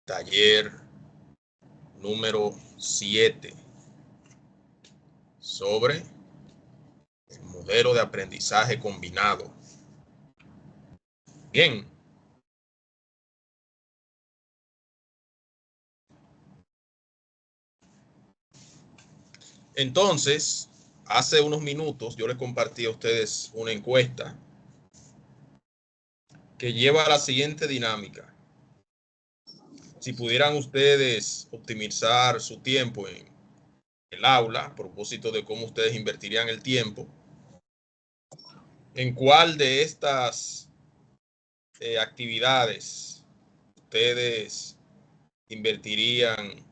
taller número 7 sobre el modelo de aprendizaje combinado. Bien. Entonces, hace unos minutos yo les compartí a ustedes una encuesta que lleva a la siguiente dinámica. Si pudieran ustedes optimizar su tiempo en el aula, a propósito de cómo ustedes invertirían el tiempo, ¿en cuál de estas actividades ustedes invertirían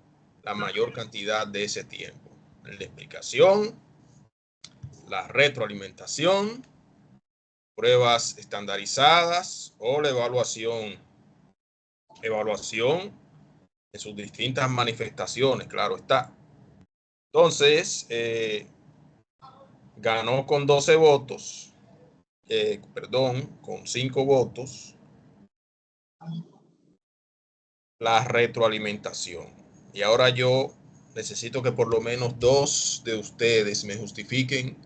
la mayor cantidad de ese tiempo? ¿En la explicación, la retroalimentación, pruebas estandarizadas o la evaluación en sus distintas manifestaciones? Claro está. Entonces, ganó con 12 votos, con 5 votos, la retroalimentación. Y ahora yo necesito que por lo menos 2 de ustedes me justifiquen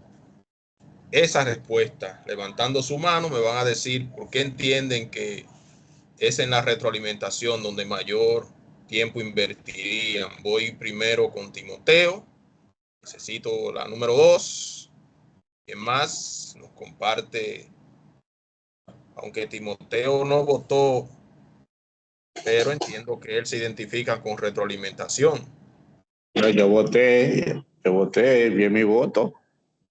esa respuesta. Levantando su mano me van a decir por qué entienden que es en la retroalimentación donde mayor tiempo invertirían. Voy primero con Timoteo. Necesito la número 2. ¿Quién más nos comparte? Aunque Timoteo no votó, pero entiendo que él se identifica con retroalimentación. Pero yo voté, vi mi voto.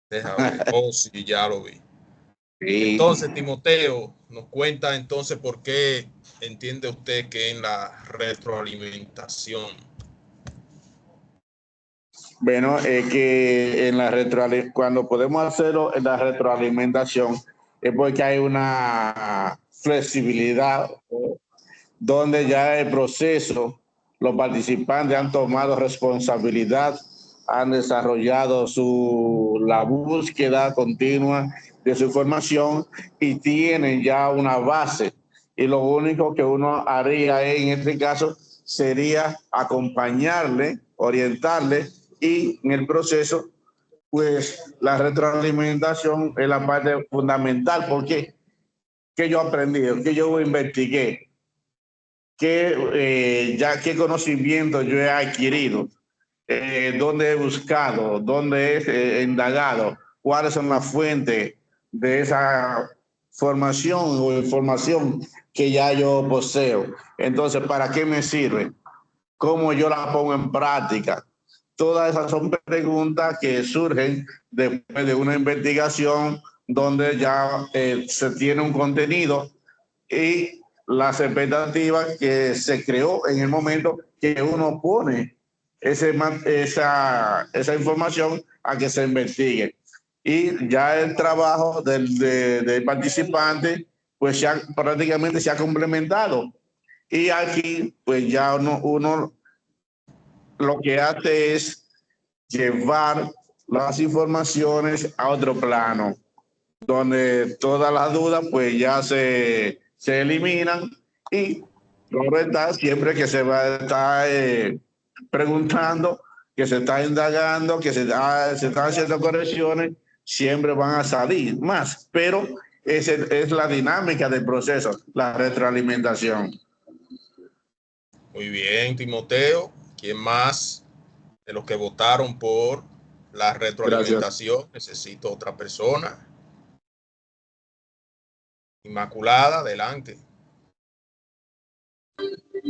Deja ver. Oh, sí, ya lo vi. Sí. Entonces, Timoteo, nos cuenta entonces por qué entiende usted que en la retroalimentación. Bueno, es que en cuando podemos hacerlo en la retroalimentación es porque hay una flexibilidad donde ya el proceso, los participantes han tomado responsabilidad, han desarrollado la búsqueda continua de su información y tienen ya una base. Y lo único que uno haría en este caso sería acompañarle, orientarle y en el proceso, pues la retroalimentación es la parte fundamental porque ¿qué yo aprendí? ¿Qué yo investigué? ¿Qué conocimiento yo he adquirido? ¿Dónde he buscado? ¿Dónde he indagado? ¿Cuáles son las fuentes de esa formación o información que ya yo poseo? Entonces, ¿para qué me sirve? ¿Cómo yo la pongo en práctica? Todas esas son preguntas que surgen después de una investigación donde ya se tiene un contenido y las expectativas que se creó en el momento que uno pone esa información a que se investigue. Y ya el trabajo del participante pues ya prácticamente se ha complementado. Y aquí pues ya uno lo que hace es llevar las informaciones a otro plano, donde todas las dudas pues ya se eliminan y claro está, siempre que se va a estar preguntando, que se está indagando, que se están haciendo correcciones, siempre van a salir más, pero esa es la dinámica del proceso, la retroalimentación. Muy bien, Timoteo. ¿Quién más de los que votaron por la retroalimentación? Gracias. Necesito otra persona. Inmaculada, adelante.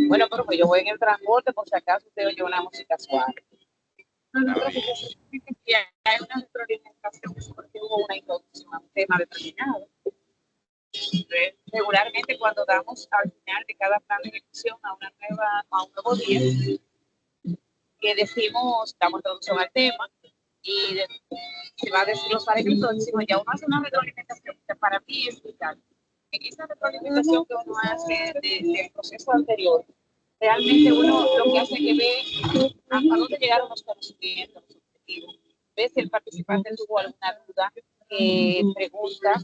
Bueno, pero pues yo voy en el transporte, por si acaso usted oye una música suave. Hay una retroalimentación porque hubo una introducción a un tema determinado. Entonces, regularmente cuando damos al final de cada plan de ejecución a un nuevo día, que decimos, damos introducción al tema y se va a decir los parámetros, decimos, ya uno hace una retroalimentación que para mí es vital. En esa retroalimentación que uno hace del proceso anterior, realmente uno lo que hace es que ve a dónde llegaron los conocimientos, los objetivos, ve si el participante tuvo alguna duda, pregunta,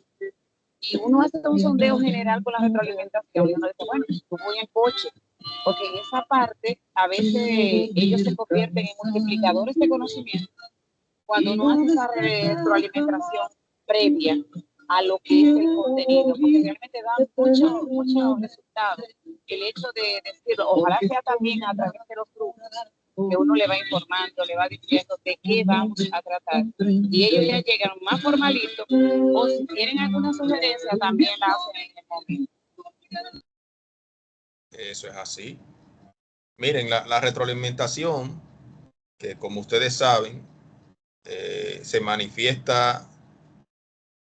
y uno hace un sondeo general con la retroalimentación y uno dice, bueno, yo voy en coche, porque en esa parte a veces ellos se convierten en multiplicadores de conocimiento cuando uno hace esa retroalimentación previa a lo que es el contenido, porque realmente da muchos resultados. El hecho de decirlo, ojalá sea también a través de los grupos, que uno le va informando, le va diciendo de qué vamos a tratar. Y ellos ya llegan más formalitos, o si tienen alguna sugerencia, también la hacen en el momento. Eso es así. Miren, la retroalimentación, que como ustedes saben, se manifiesta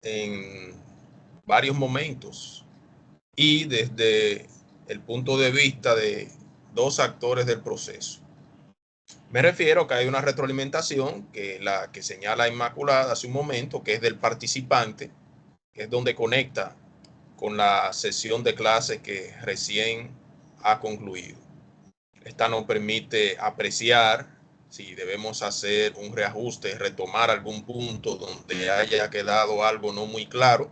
en varios momentos y desde el punto de vista de dos actores del proceso. Me refiero a que hay una retroalimentación, que la que señala Inmaculada hace un momento, que es del participante, que es donde conecta con la sesión de clase que recién ha concluido. Esta nos permite apreciar si debemos hacer un reajuste, retomar algún punto donde haya quedado algo no muy claro,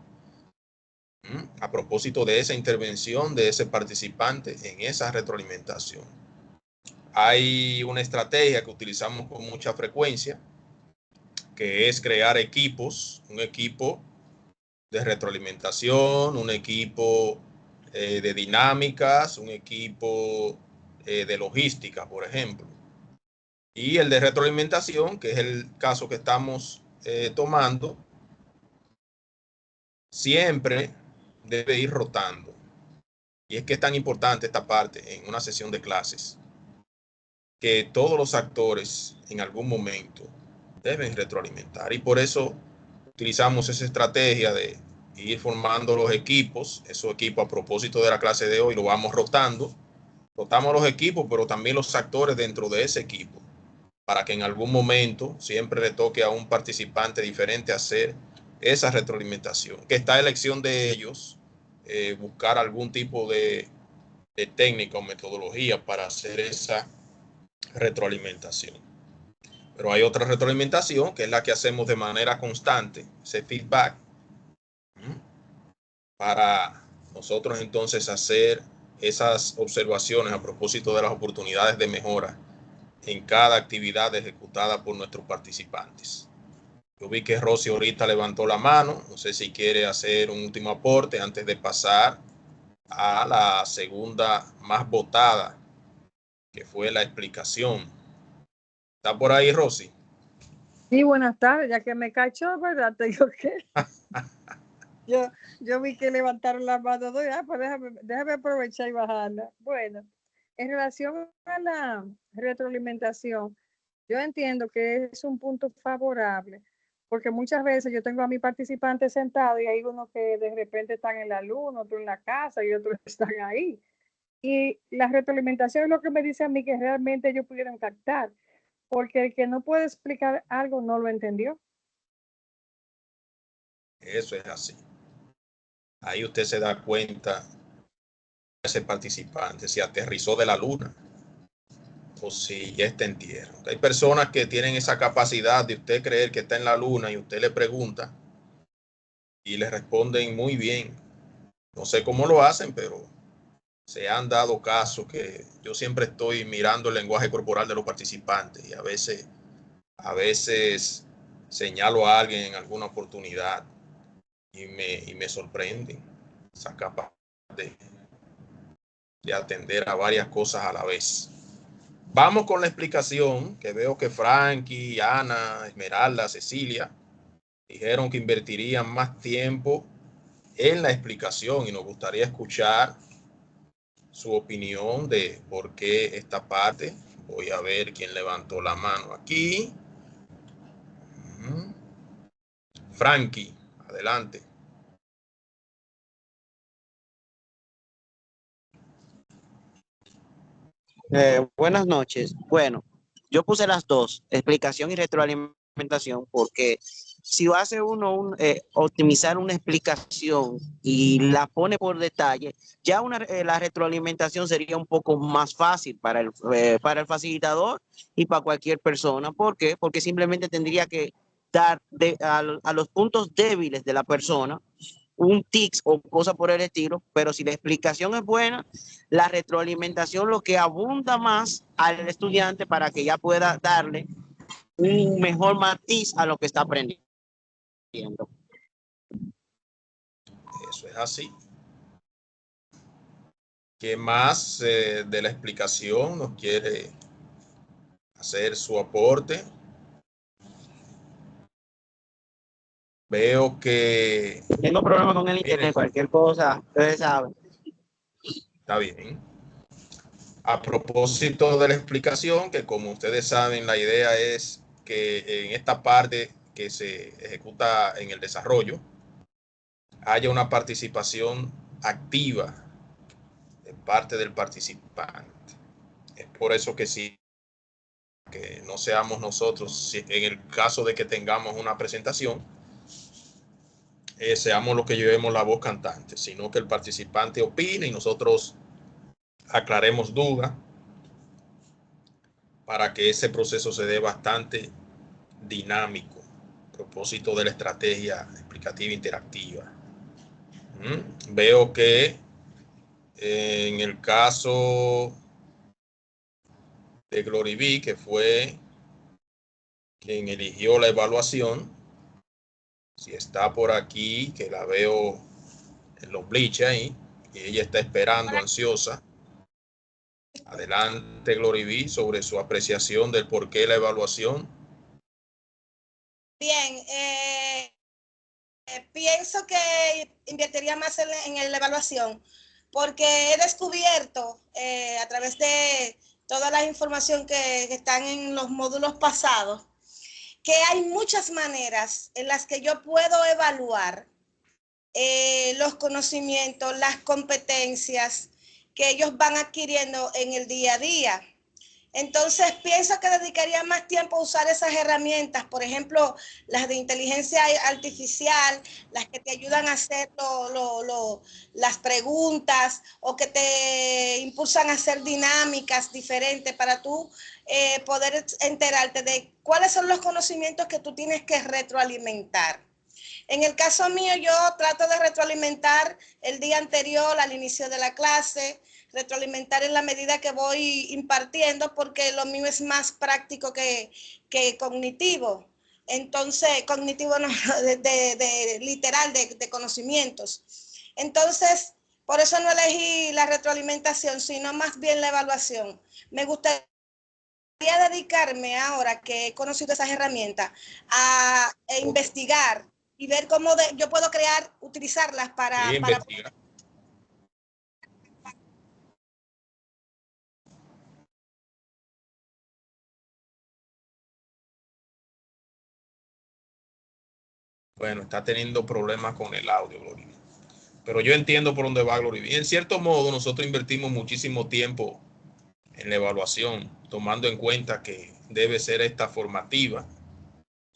a propósito de esa intervención de ese participante en esa retroalimentación. Hay una estrategia que utilizamos con mucha frecuencia, que es crear equipos, un equipo de retroalimentación, un equipo de dinámicas, un equipo de logística, por ejemplo. Y el de retroalimentación, que es el caso que estamos tomando, siempre debe ir rotando. Y es que es tan importante esta parte en una sesión de clases, que todos los actores en algún momento deben retroalimentar. Y por eso utilizamos esa estrategia de ir formando los equipos. Esos equipos, a propósito de la clase de hoy, lo vamos rotando. Rotamos los equipos, pero también los actores dentro de ese equipo, para que en algún momento siempre le toque a un participante diferente hacer esa retroalimentación, que está a elección de ellos buscar algún tipo de técnica o metodología para hacer esa retroalimentación. Pero hay otra retroalimentación que es la que hacemos de manera constante, ese feedback, para nosotros entonces hacer esas observaciones a propósito de las oportunidades de mejora en cada actividad ejecutada por nuestros participantes. Yo vi que Rosy ahorita levantó la mano, no sé si quiere hacer un último aporte antes de pasar a la segunda más votada, que fue la explicación. ¿Está por ahí, Rosy? Sí, buenas tardes, ya que me cachó, ¿verdad? Te digo que yo vi que levantaron la mano, pues déjame aprovechar y bajarla. Bueno, en relación a la retroalimentación, yo entiendo que es un punto favorable, porque muchas veces yo tengo a mi participante sentado y hay unos que de repente están en la luna, otros en la casa y otros están ahí. Y la retroalimentación es lo que me dice a mí que realmente ellos pudieron captar, porque el que no puede explicar algo no lo entendió. Eso es así. Ahí usted se da cuenta, ese participante, si aterrizó de la luna o si ya está en tierra. Hay personas que tienen esa capacidad de usted creer que está en la luna y usted le pregunta y le responden muy bien. No sé cómo lo hacen, pero se han dado casos que yo siempre estoy mirando el lenguaje corporal de los participantes y a veces señalo a alguien en alguna oportunidad y me sorprende esa capacidad de atender a varias cosas a la vez. Vamos con la explicación, que veo que Frankie, Ana, Esmeralda, Cecilia dijeron que invertirían más tiempo en la explicación y nos gustaría escuchar su opinión de por qué esta parte. Voy a ver quién levantó la mano aquí. Frankie, adelante. Buenas noches. Bueno, yo puse las dos, explicación y retroalimentación, porque si hace uno optimizar una explicación y la pone por detalle, ya la retroalimentación sería un poco más fácil para el facilitador y para cualquier persona. ¿Por qué? Porque simplemente tendría que dar a los puntos débiles de la persona un tics o cosa por el estilo, pero si la explicación es buena, la retroalimentación lo que abunda más al estudiante para que ya pueda darle un mejor matiz a lo que está aprendiendo. Eso es así. ¿Qué más de la explicación nos quiere hacer su aporte? Veo que Tengo problemas con el internet, cualquier cosa, ustedes saben. está bien. A propósito de la explicación, que como ustedes saben, la idea es que en esta parte que se ejecuta en el desarrollo, haya una participación activa de parte del participante. Es por eso que sí, que no seamos nosotros, si en el caso de que tengamos una presentación, seamos los que llevemos la voz cantante, sino que el participante opine y nosotros aclaremos dudas para que ese proceso se dé bastante dinámico, a propósito de la estrategia explicativa interactiva. Veo que en el caso de Gloriví, que fue quien eligió la evaluación, si está por aquí, que la veo en los bleachers ahí, y ella está esperando ansiosa. Adelante, Gloriví, sobre su apreciación del por qué la evaluación. Bien, pienso que invertiría más en la evaluación porque he descubierto a través de toda la información que están en los módulos pasados que hay muchas maneras en las que yo puedo evaluar los conocimientos, las competencias que ellos van adquiriendo en el día a día. Entonces, pienso que dedicaría más tiempo a usar esas herramientas, por ejemplo, las de inteligencia artificial, las que te ayudan a hacer las preguntas o que te impulsan a hacer dinámicas diferentes para tú poder enterarte de cuáles son los conocimientos que tú tienes que retroalimentar. En el caso mío, yo trato de retroalimentar el día anterior al inicio de la clase, retroalimentar en la medida que voy impartiendo, porque lo mío es más práctico que cognitivo. Entonces, cognitivo no, literal, de conocimientos. Entonces, por eso no elegí la retroalimentación, sino más bien la evaluación. Me gustaría dedicarme, ahora que he conocido esas herramientas, a investigar y ver cómo yo puedo utilizarlas para investigar. Bueno, está teniendo problemas con el audio, Gloria. Pero yo entiendo por dónde va Gloria. Y en cierto modo, nosotros invertimos muchísimo tiempo en la evaluación, tomando en cuenta que debe ser esta formativa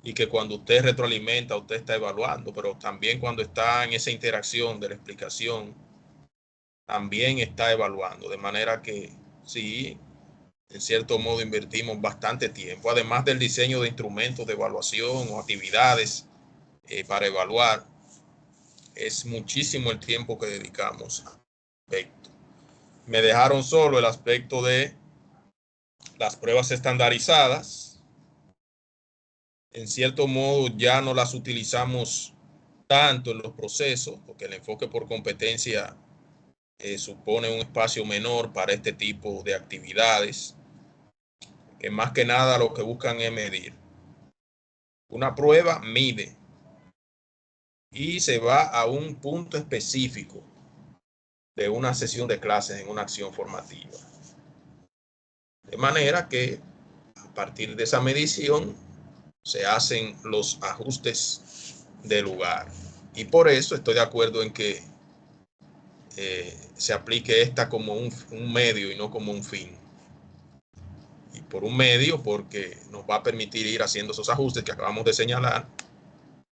y que cuando usted retroalimenta, usted está evaluando, pero también cuando está en esa interacción de la explicación, también está evaluando. De manera que sí, en cierto modo invertimos bastante tiempo, además del diseño de instrumentos de evaluación o actividades para evaluar. Es muchísimo el tiempo que dedicamos a aspecto. Me dejaron solo el aspecto de las pruebas estandarizadas. En cierto modo ya no las utilizamos tanto en los procesos, porque el enfoque por competencia supone un espacio menor para este tipo de actividades, que más que nada lo que buscan es medir. Una prueba mide y se va a un punto específico de una sesión de clases en una acción formativa. De manera que a partir de esa medición se hacen los ajustes de lugar. Y por eso estoy de acuerdo en que se aplique esta como un medio y no como un fin. Y por un medio porque nos va a permitir ir haciendo esos ajustes que acabamos de señalar,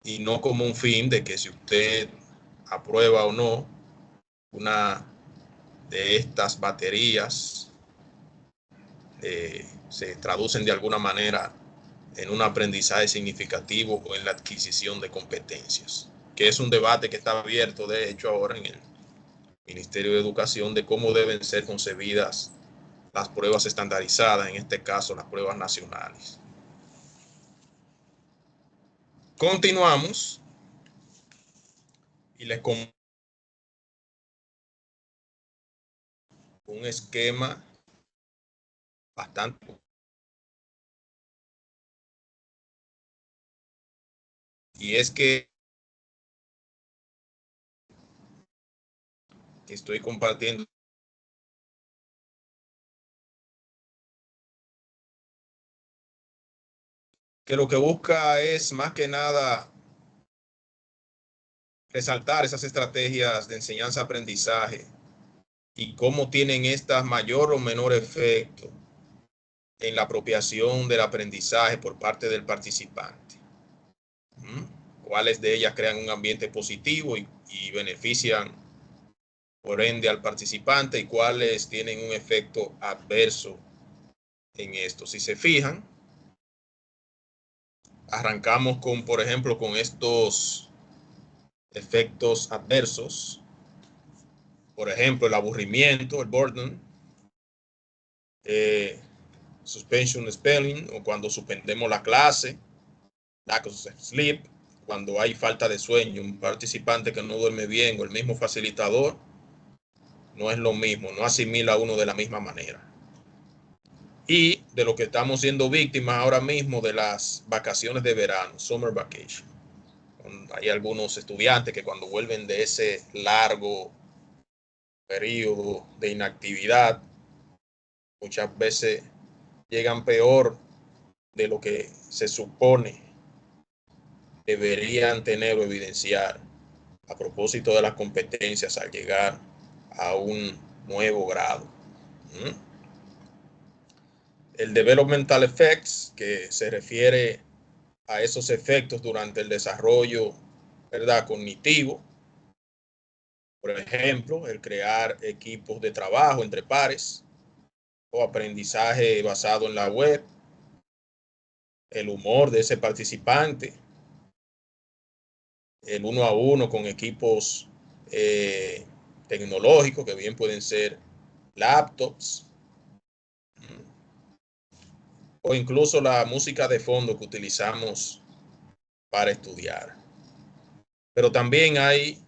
y no como un fin de que si usted aprueba o no una de estas baterías, se traducen de alguna manera en un aprendizaje significativo o en la adquisición de competencias. que es un debate que está abierto, de hecho, ahora en el Ministerio de Educación, de cómo deben ser concebidas las pruebas estandarizadas, en este caso las pruebas nacionales. Continuamos y les comento un esquema bastante, y es que estoy compartiendo que lo que busca es más que nada resaltar esas estrategias de enseñanza-aprendizaje y cómo tienen estas mayor o menor efecto en la apropiación del aprendizaje por parte del participante. Cuáles de ellas crean un ambiente positivo y benefician por ende al participante, y cuáles tienen un efecto adverso en esto. Si se fijan, arrancamos con, por ejemplo, con estos efectos adversos. Por ejemplo, el aburrimiento, el boredom, suspension spelling, o cuando suspendemos la clase, lack of sleep, cuando hay falta de sueño, un participante que no duerme bien o el mismo facilitador, no es lo mismo, no asimila uno de la misma manera. Y de lo que estamos siendo víctimas ahora mismo de las vacaciones de verano, summer vacation. Hay algunos estudiantes que cuando vuelven de ese largo periodo de inactividad, muchas veces llegan peor de lo que se supone deberían tener o evidenciar a propósito de las competencias al llegar a un nuevo grado. El developmental effects, que se refiere a esos efectos durante el desarrollo, ¿verdad?, cognitivo. Por ejemplo, el crear equipos de trabajo entre pares o aprendizaje basado en la web, el humor de ese participante, el 1 a 1 con equipos tecnológicos, que bien pueden ser laptops, o incluso la música de fondo que utilizamos para estudiar. Pero también hay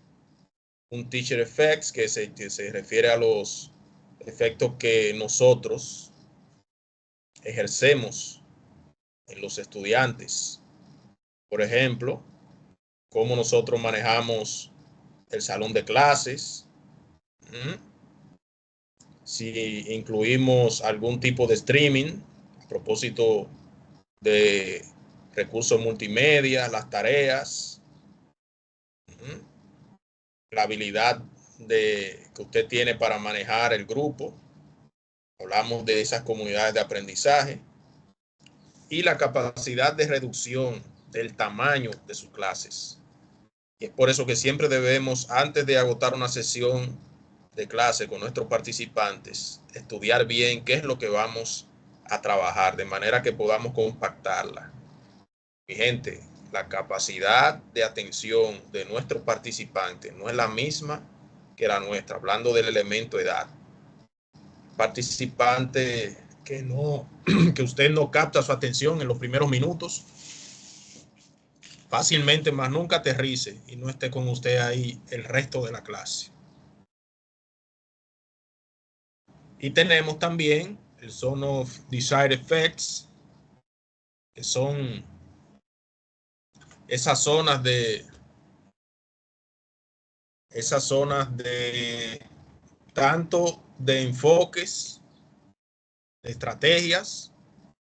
un teacher effects que se refiere a los efectos que nosotros ejercemos en los estudiantes. Por ejemplo, cómo nosotros manejamos el salón de clases, si incluimos algún tipo de streaming a propósito de recursos multimedia, las tareas, la habilidad que usted tiene para manejar el grupo. Hablamos de esas comunidades de aprendizaje y la capacidad de reducción del tamaño de sus clases. Y es por eso que siempre debemos, antes de agotar una sesión de clase con nuestros participantes, estudiar bien qué es lo que vamos a trabajar, de manera que podamos compactarla. Mi gente, la capacidad de atención de nuestros participantes no es la misma que la nuestra, hablando del elemento edad. Participante que usted no capta su atención en los primeros minutos, fácilmente más nunca aterrice y no esté con usted ahí el resto de la clase. Y tenemos también el zone of desired effects, que son esas zonas de tanto de enfoques, de estrategias,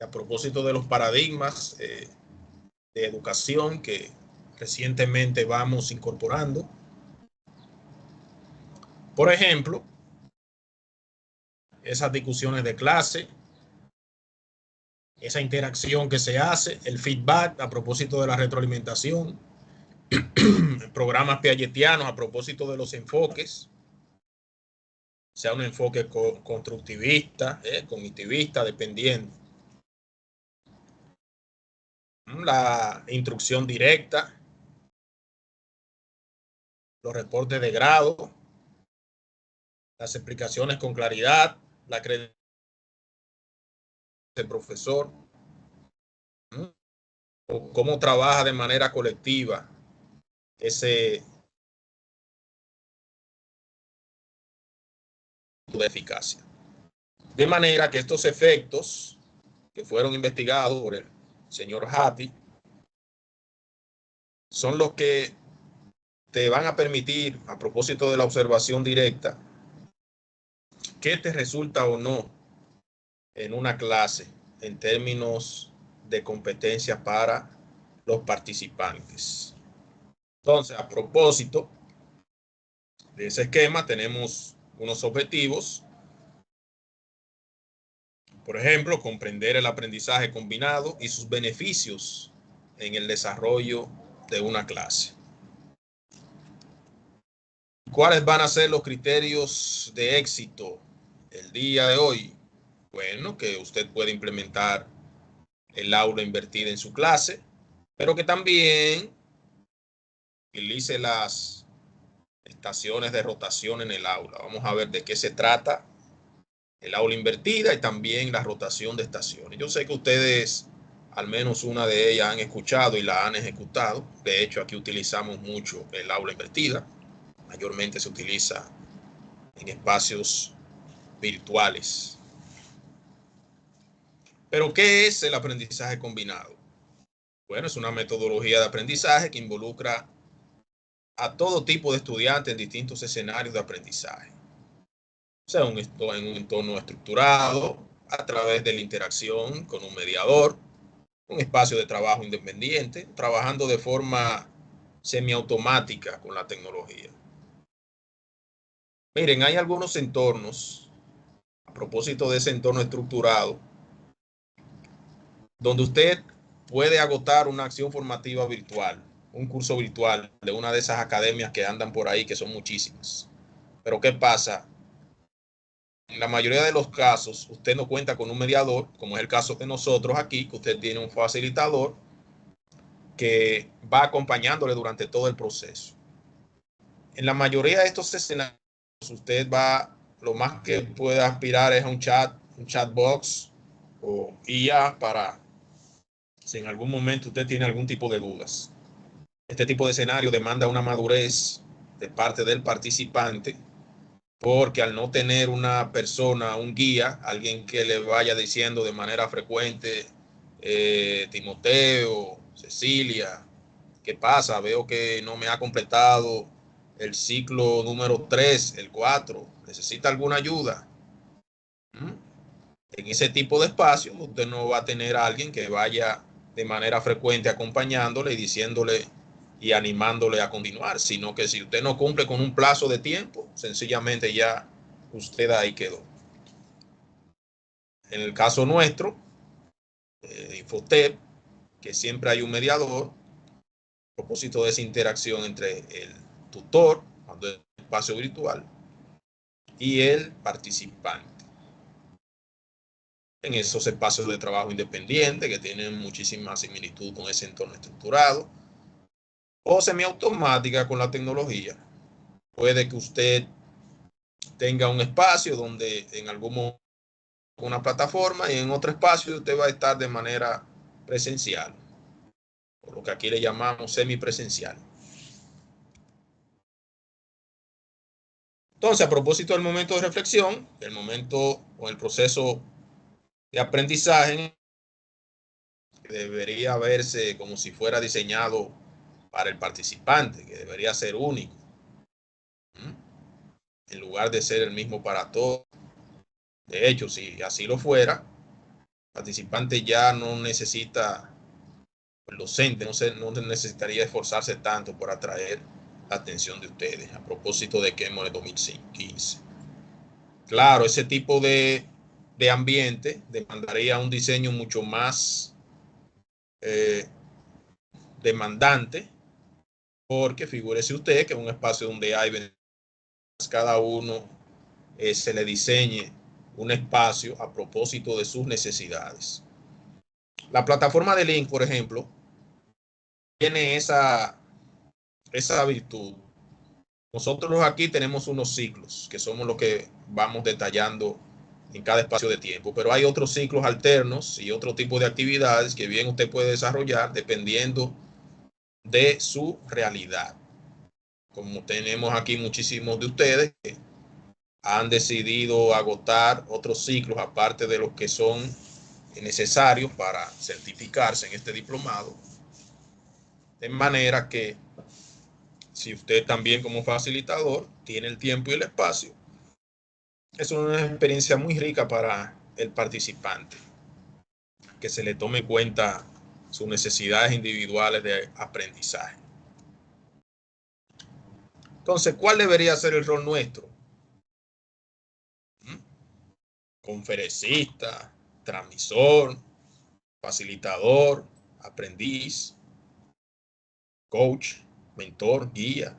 a propósito de los paradigmas de educación que recientemente vamos incorporando. Por ejemplo, esas discusiones de clase, esa interacción que se hace, el feedback a propósito de la retroalimentación, programas piagetianos a propósito de los enfoques, sea un enfoque constructivista, cognitivista, dependiendo. La instrucción directa, los reportes de grado, las explicaciones con claridad, la credibilidad del profesor, o cómo trabaja de manera colectiva ese de eficacia. De manera que estos efectos que fueron investigados por el señor Hattie son los que te van a permitir, a propósito de la observación directa, qué te resulta o no en una clase en términos de competencia para los participantes. Entonces, a propósito de ese esquema, tenemos unos objetivos. Por ejemplo, comprender el aprendizaje combinado y sus beneficios en el desarrollo de una clase. ¿Cuáles van a ser los criterios de éxito el día de hoy? Bueno, que usted puede implementar el aula invertida en su clase, pero que también utilice las estaciones de rotación en el aula. Vamos a ver de qué se trata el aula invertida y también la rotación de estaciones. Yo sé que ustedes, al menos una de ellas, han escuchado y la han ejecutado. De hecho, aquí utilizamos mucho el aula invertida. Mayormente se utiliza en espacios virtuales. Pero, ¿qué es el aprendizaje combinado? Bueno, es una metodología de aprendizaje que involucra a todo tipo de estudiantes en distintos escenarios de aprendizaje. O sea, en un entorno estructurado, a través de la interacción con un mediador, un espacio de trabajo independiente, trabajando de forma semiautomática con la tecnología. Miren, hay algunos entornos, a propósito de ese entorno estructurado, donde usted puede agotar una acción formativa virtual, un curso virtual de una de esas academias que andan por ahí, que son muchísimas. Pero ¿qué pasa? En la mayoría de los casos, usted no cuenta con un mediador, como es el caso de nosotros aquí, que usted tiene un facilitador que va acompañándole durante todo el proceso. En la mayoría de estos escenarios, usted va, lo más que puede aspirar es a un chatbox o IA para si en algún momento usted tiene algún tipo de dudas. Este tipo de escenario demanda una madurez de parte del participante, porque al no tener una persona, un guía, alguien que le vaya diciendo de manera frecuente, Timoteo, Cecilia, ¿qué pasa? Veo que no me ha completado el ciclo número 3, el 4, ¿necesita alguna ayuda? En ese tipo de espacio, usted no va a tener a alguien que vaya de manera frecuente acompañándole y diciéndole y animándole a continuar, sino que si usted no cumple con un plazo de tiempo, sencillamente ya usted ahí quedó. En el caso nuestro, Infotep, que siempre hay un mediador, a propósito de esa interacción entre el tutor, cuando es un espacio virtual, y el participante. En esos espacios de trabajo independiente que tienen muchísima similitud con ese entorno estructurado o semiautomática con la tecnología. Puede que usted tenga un espacio donde en algún momento una plataforma y en otro espacio usted va a estar de manera presencial, por lo que aquí le llamamos semipresencial. Entonces, a propósito del momento de reflexión, el momento o el proceso de aprendizaje debería verse como si fuera diseñado para el participante, que debería ser único, en lugar de ser el mismo para todos. De hecho, si así lo fuera, el participante ya no necesita, el docente no necesitaría esforzarse tanto por atraer la atención de ustedes, a propósito de que hemos en 2015. Claro, ese tipo de ambiente demandaría un diseño mucho más demandante, porque figúrese usted que es un espacio donde hay cada uno se le diseñe un espacio a propósito de sus necesidades. La plataforma de Link, por ejemplo, tiene esa virtud Nosotros aquí tenemos unos ciclos que somos los que vamos detallando en cada espacio de tiempo, pero hay otros ciclos alternos y otro tipo de actividades que bien usted puede desarrollar dependiendo de su realidad. Como tenemos aquí muchísimos de ustedes que han decidido agotar otros ciclos aparte de los que son necesarios para certificarse en este diplomado, de manera que si usted también como facilitador tiene el tiempo y el espacio, es una experiencia muy rica para el participante, que se le tome en cuenta sus necesidades individuales de aprendizaje. Entonces, ¿cuál debería ser el rol nuestro? Conferencista, transmisor, facilitador, aprendiz, coach, mentor, guía,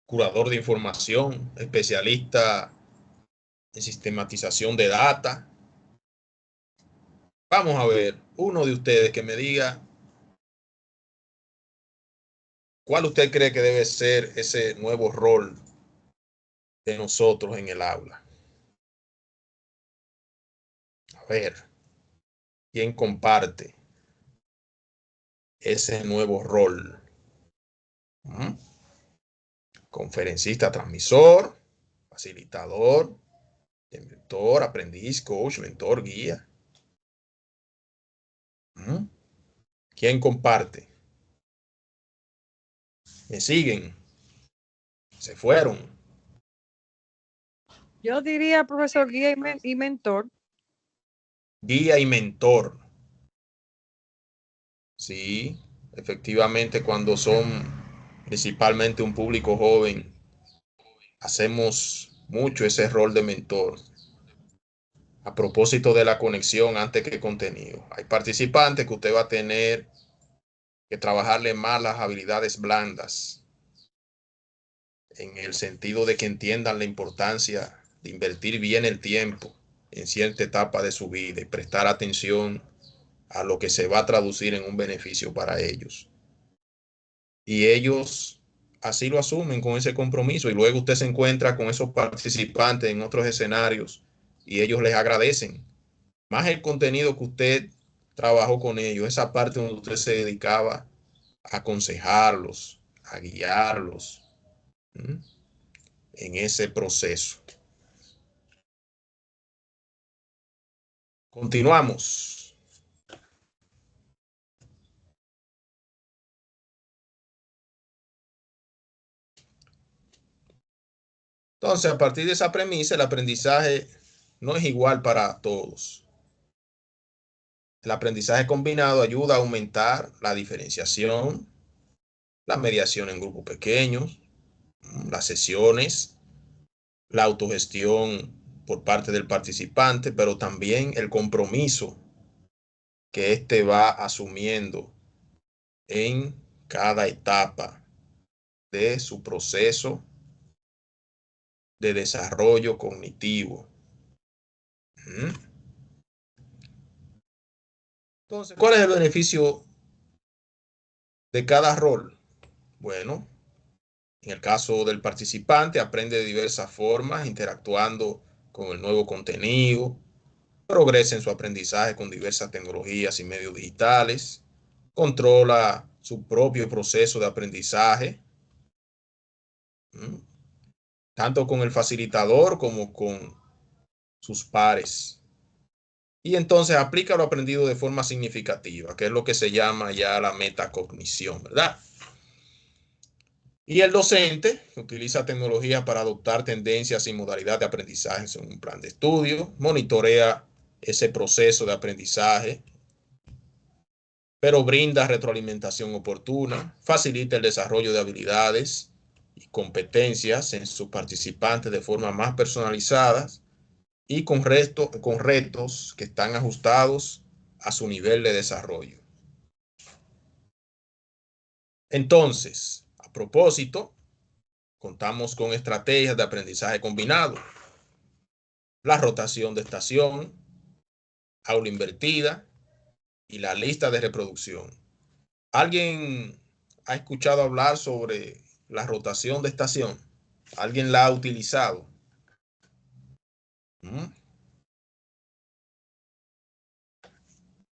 curador de información, especialista en sistematización de data. Vamos a ver, uno de ustedes que me diga cuál usted cree que debe ser ese nuevo rol de nosotros en el aula. A ver, ¿quién comparte ese nuevo rol? Conferencista, transmisor, facilitador, mentor, aprendiz, coach, mentor, guía. ¿Quién comparte? ¿Me siguen? ¿Se fueron? Yo diría profesor guía y mentor. Guía y mentor. Sí, efectivamente, cuando son principalmente un público joven, hacemos mucho ese rol de mentor. A propósito de la conexión antes que contenido. Hay participantes que usted va a tener que trabajarle más las habilidades blandas, en el sentido de que entiendan la importancia de invertir bien el tiempo en cierta etapa de su vida y prestar atención a lo que se va a traducir en un beneficio para ellos. Y ellos así lo asumen con ese compromiso y luego usted se encuentra con esos participantes en otros escenarios y ellos les agradecen. Más el contenido que usted trabajó con ellos, esa parte donde usted se dedicaba a aconsejarlos, a guiarlos en ese proceso. Continuamos. Entonces, a partir de esa premisa, el aprendizaje no es igual para todos. El aprendizaje combinado ayuda a aumentar la diferenciación, la mediación en grupos pequeños, las sesiones, la autogestión por parte del participante, pero también el compromiso que éste va asumiendo en cada etapa de su proceso de desarrollo cognitivo. Entonces, ¿cuál es el beneficio de cada rol? Bueno, en el caso del participante, aprende de diversas formas, interactuando con el nuevo contenido, progresa en su aprendizaje con diversas tecnologías y medios digitales, controla su propio proceso de aprendizaje, tanto con el facilitador como con sus pares. Y entonces aplica lo aprendido de forma significativa, que es lo que se llama ya la metacognición, ¿verdad? Y el docente utiliza tecnología para adoptar tendencias y modalidades de aprendizaje en un plan de estudio, monitorea ese proceso de aprendizaje, pero brinda retroalimentación oportuna, facilita el desarrollo de habilidades y competencias en sus participantes de forma más personalizadas y con retos que están ajustados a su nivel de desarrollo. Entonces, a propósito, contamos con estrategias de aprendizaje combinado, la rotación de estación, aula invertida y la lista de reproducción. ¿Alguien ha escuchado hablar sobre la rotación de estación? ¿Alguien la ha utilizado?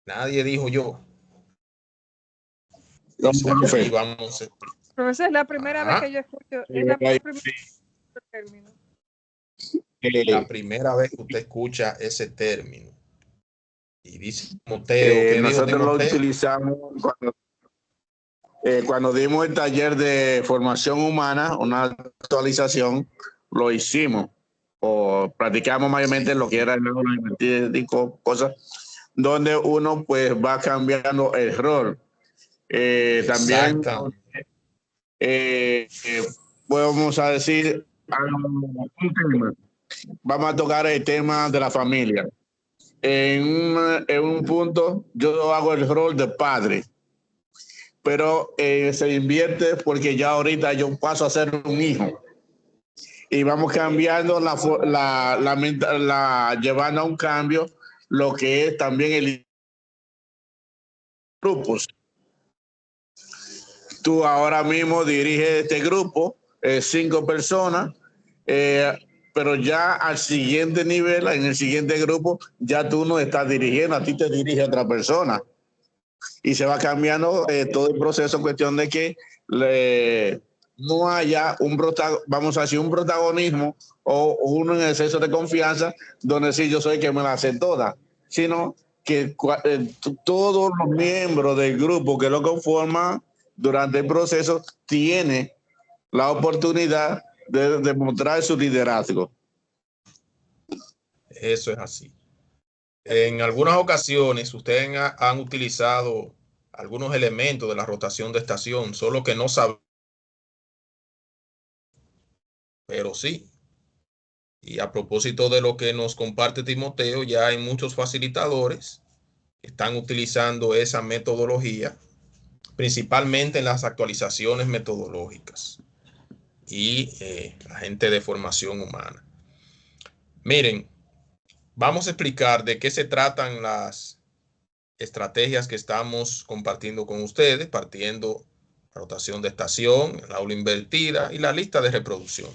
Nadie dijo yo. Aquí vamos a explicar. Pero esa es la primera vez que yo escucho. Es la término. La primera vez que usted escucha ese término. Y dice Timoteo, que nosotros dijo lo Timoteo? utilizamos cuando dimos el taller de formación humana, una actualización, lo hicimos o practicamos mayormente lo que era el cosas donde uno pues va cambiando el rol. También vamos a decir un tema. Vamos a tocar el tema de la familia. En un punto yo hago el rol de padre, pero se invierte porque ya ahorita yo paso a ser un hijo. Y vamos cambiando llevando a un cambio lo que es también el grupos. Tú ahora mismo diriges este grupo, 5 personas, pero ya al siguiente nivel, en el siguiente grupo, ya tú no estás dirigiendo, a ti te dirige otra persona. Y se va cambiando todo el proceso en cuestión de que no haya vamos a decir, un protagonismo o uno en exceso de confianza donde sí yo soy que me la hace toda, sino que todos los miembros del grupo que lo conforman durante el proceso tienen la oportunidad de demostrar su liderazgo. Eso es así. En algunas ocasiones ustedes han utilizado algunos elementos de la rotación de estación, solo que no saben. Pero sí. Y a propósito de lo que nos comparte Timoteo, ya hay muchos facilitadores que están utilizando esa metodología, principalmente en las actualizaciones metodológicas y la gente de formación humana. Miren, vamos a explicar de qué se tratan las estrategias que estamos compartiendo con ustedes, partiendo la rotación de estación, el aula invertida y la lista de reproducción.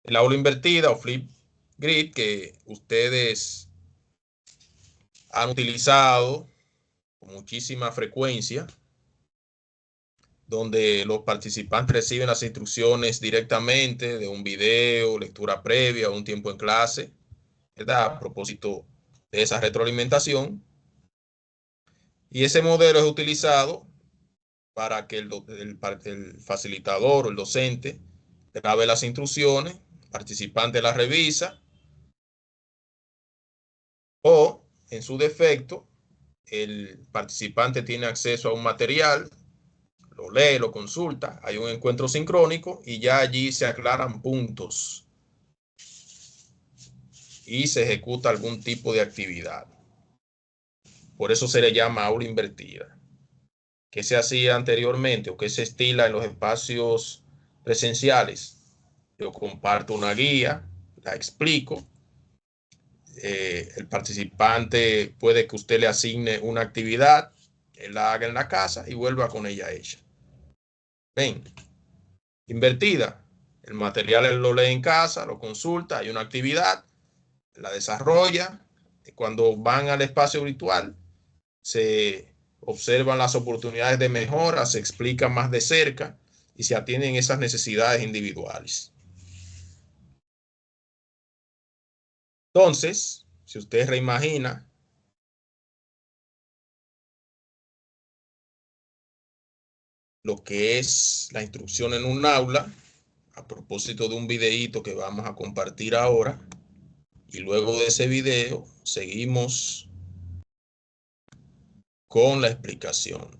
El aula invertida o flip grid que ustedes han utilizado con muchísima frecuencia, donde los participantes reciben las instrucciones directamente de un video, lectura previa o un tiempo en clase, ¿verdad? A propósito de esa retroalimentación. Y ese modelo es utilizado para que el facilitador o el docente grabe las instrucciones, el participante las revisa o, en su defecto, el participante tiene acceso a un material, lo lee, lo consulta, hay un encuentro sincrónico y ya allí se aclaran puntos y se ejecuta algún tipo de actividad. Por eso se le llama aula invertida. ¿Qué se hacía anteriormente o qué se estila en los espacios presenciales? Yo comparto una guía, la explico. El participante puede que usted le asigne una actividad, él la haga en la casa y vuelva con ella hecha. Ven, invertida. El material él lo lee en casa, lo consulta, hay una actividad, la desarrolla. Cuando van al espacio virtual, se observan las oportunidades de mejora, se explica más de cerca y se atienden esas necesidades individuales. Entonces, si usted reimagina lo que es la instrucción en un aula, a propósito de un videíto que vamos a compartir ahora, y luego de ese video seguimos con la explicación.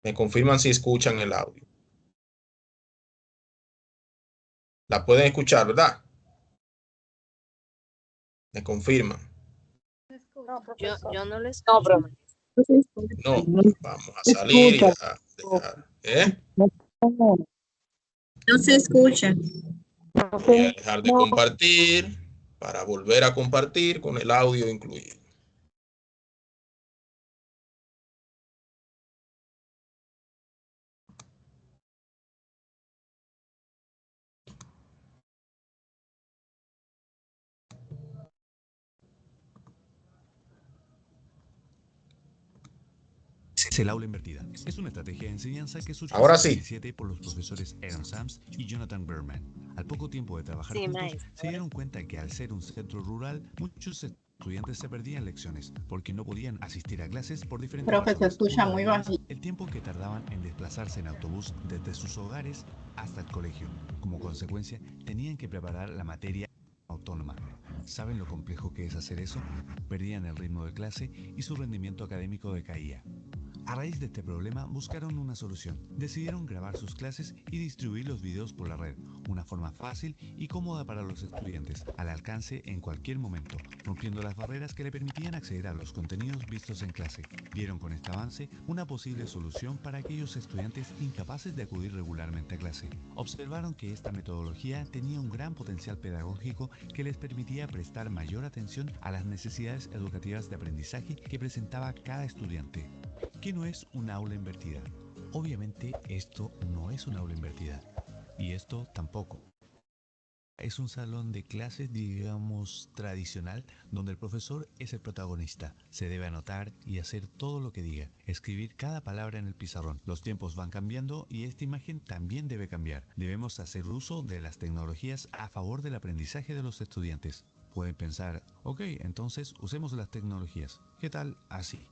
Me confirman si escuchan el audio. La pueden escuchar, ¿verdad? Me confirman. Yo no les escucho. No, vamos a salir y a dejar. No se escucha. Voy a dejar de compartir para volver a compartir con el audio incluido. Es el aula invertida. Es una estrategia de enseñanza que surgió Ahora en sí. 2017 por los profesores Aaron Sams y Jonathan Berman. Al poco tiempo de trabajar Sí, juntos, maestro. se dieron cuenta que al ser un centro rural, muchos estudiantes se perdían lecciones porque no podían asistir a clases por diferentes Creo que se razones. escucha Una de muy ellas, bajito. el tiempo que tardaban en desplazarse en autobús desde sus hogares hasta el colegio. Como consecuencia, tenían que preparar la materia autónoma. ¿Saben lo complejo que es hacer eso? Perdían el ritmo de clase y su rendimiento académico decaía. A raíz de este problema, buscaron una solución. Decidieron grabar sus clases y distribuir los videos por la red, una forma fácil y cómoda para los estudiantes, al alcance en cualquier momento, rompiendo las barreras que le permitían acceder a los contenidos vistos en clase. Vieron con este avance una posible solución para aquellos estudiantes incapaces de acudir regularmente a clase. Observaron que esta metodología tenía un gran potencial pedagógico que les permitía prestar mayor atención a las necesidades educativas de aprendizaje que presentaba cada estudiante. ¿Qué no es una aula invertida? Obviamente esto no es una aula invertida. Y esto tampoco. Es un salón de clases, digamos, tradicional, donde el profesor es el protagonista. Se debe anotar y hacer todo lo que diga, escribir cada palabra en el pizarrón. Los tiempos van cambiando y esta imagen también debe cambiar. Debemos hacer uso de las tecnologías a favor del aprendizaje de los estudiantes. Pueden pensar, ok, entonces usemos las tecnologías. ¿Qué tal así?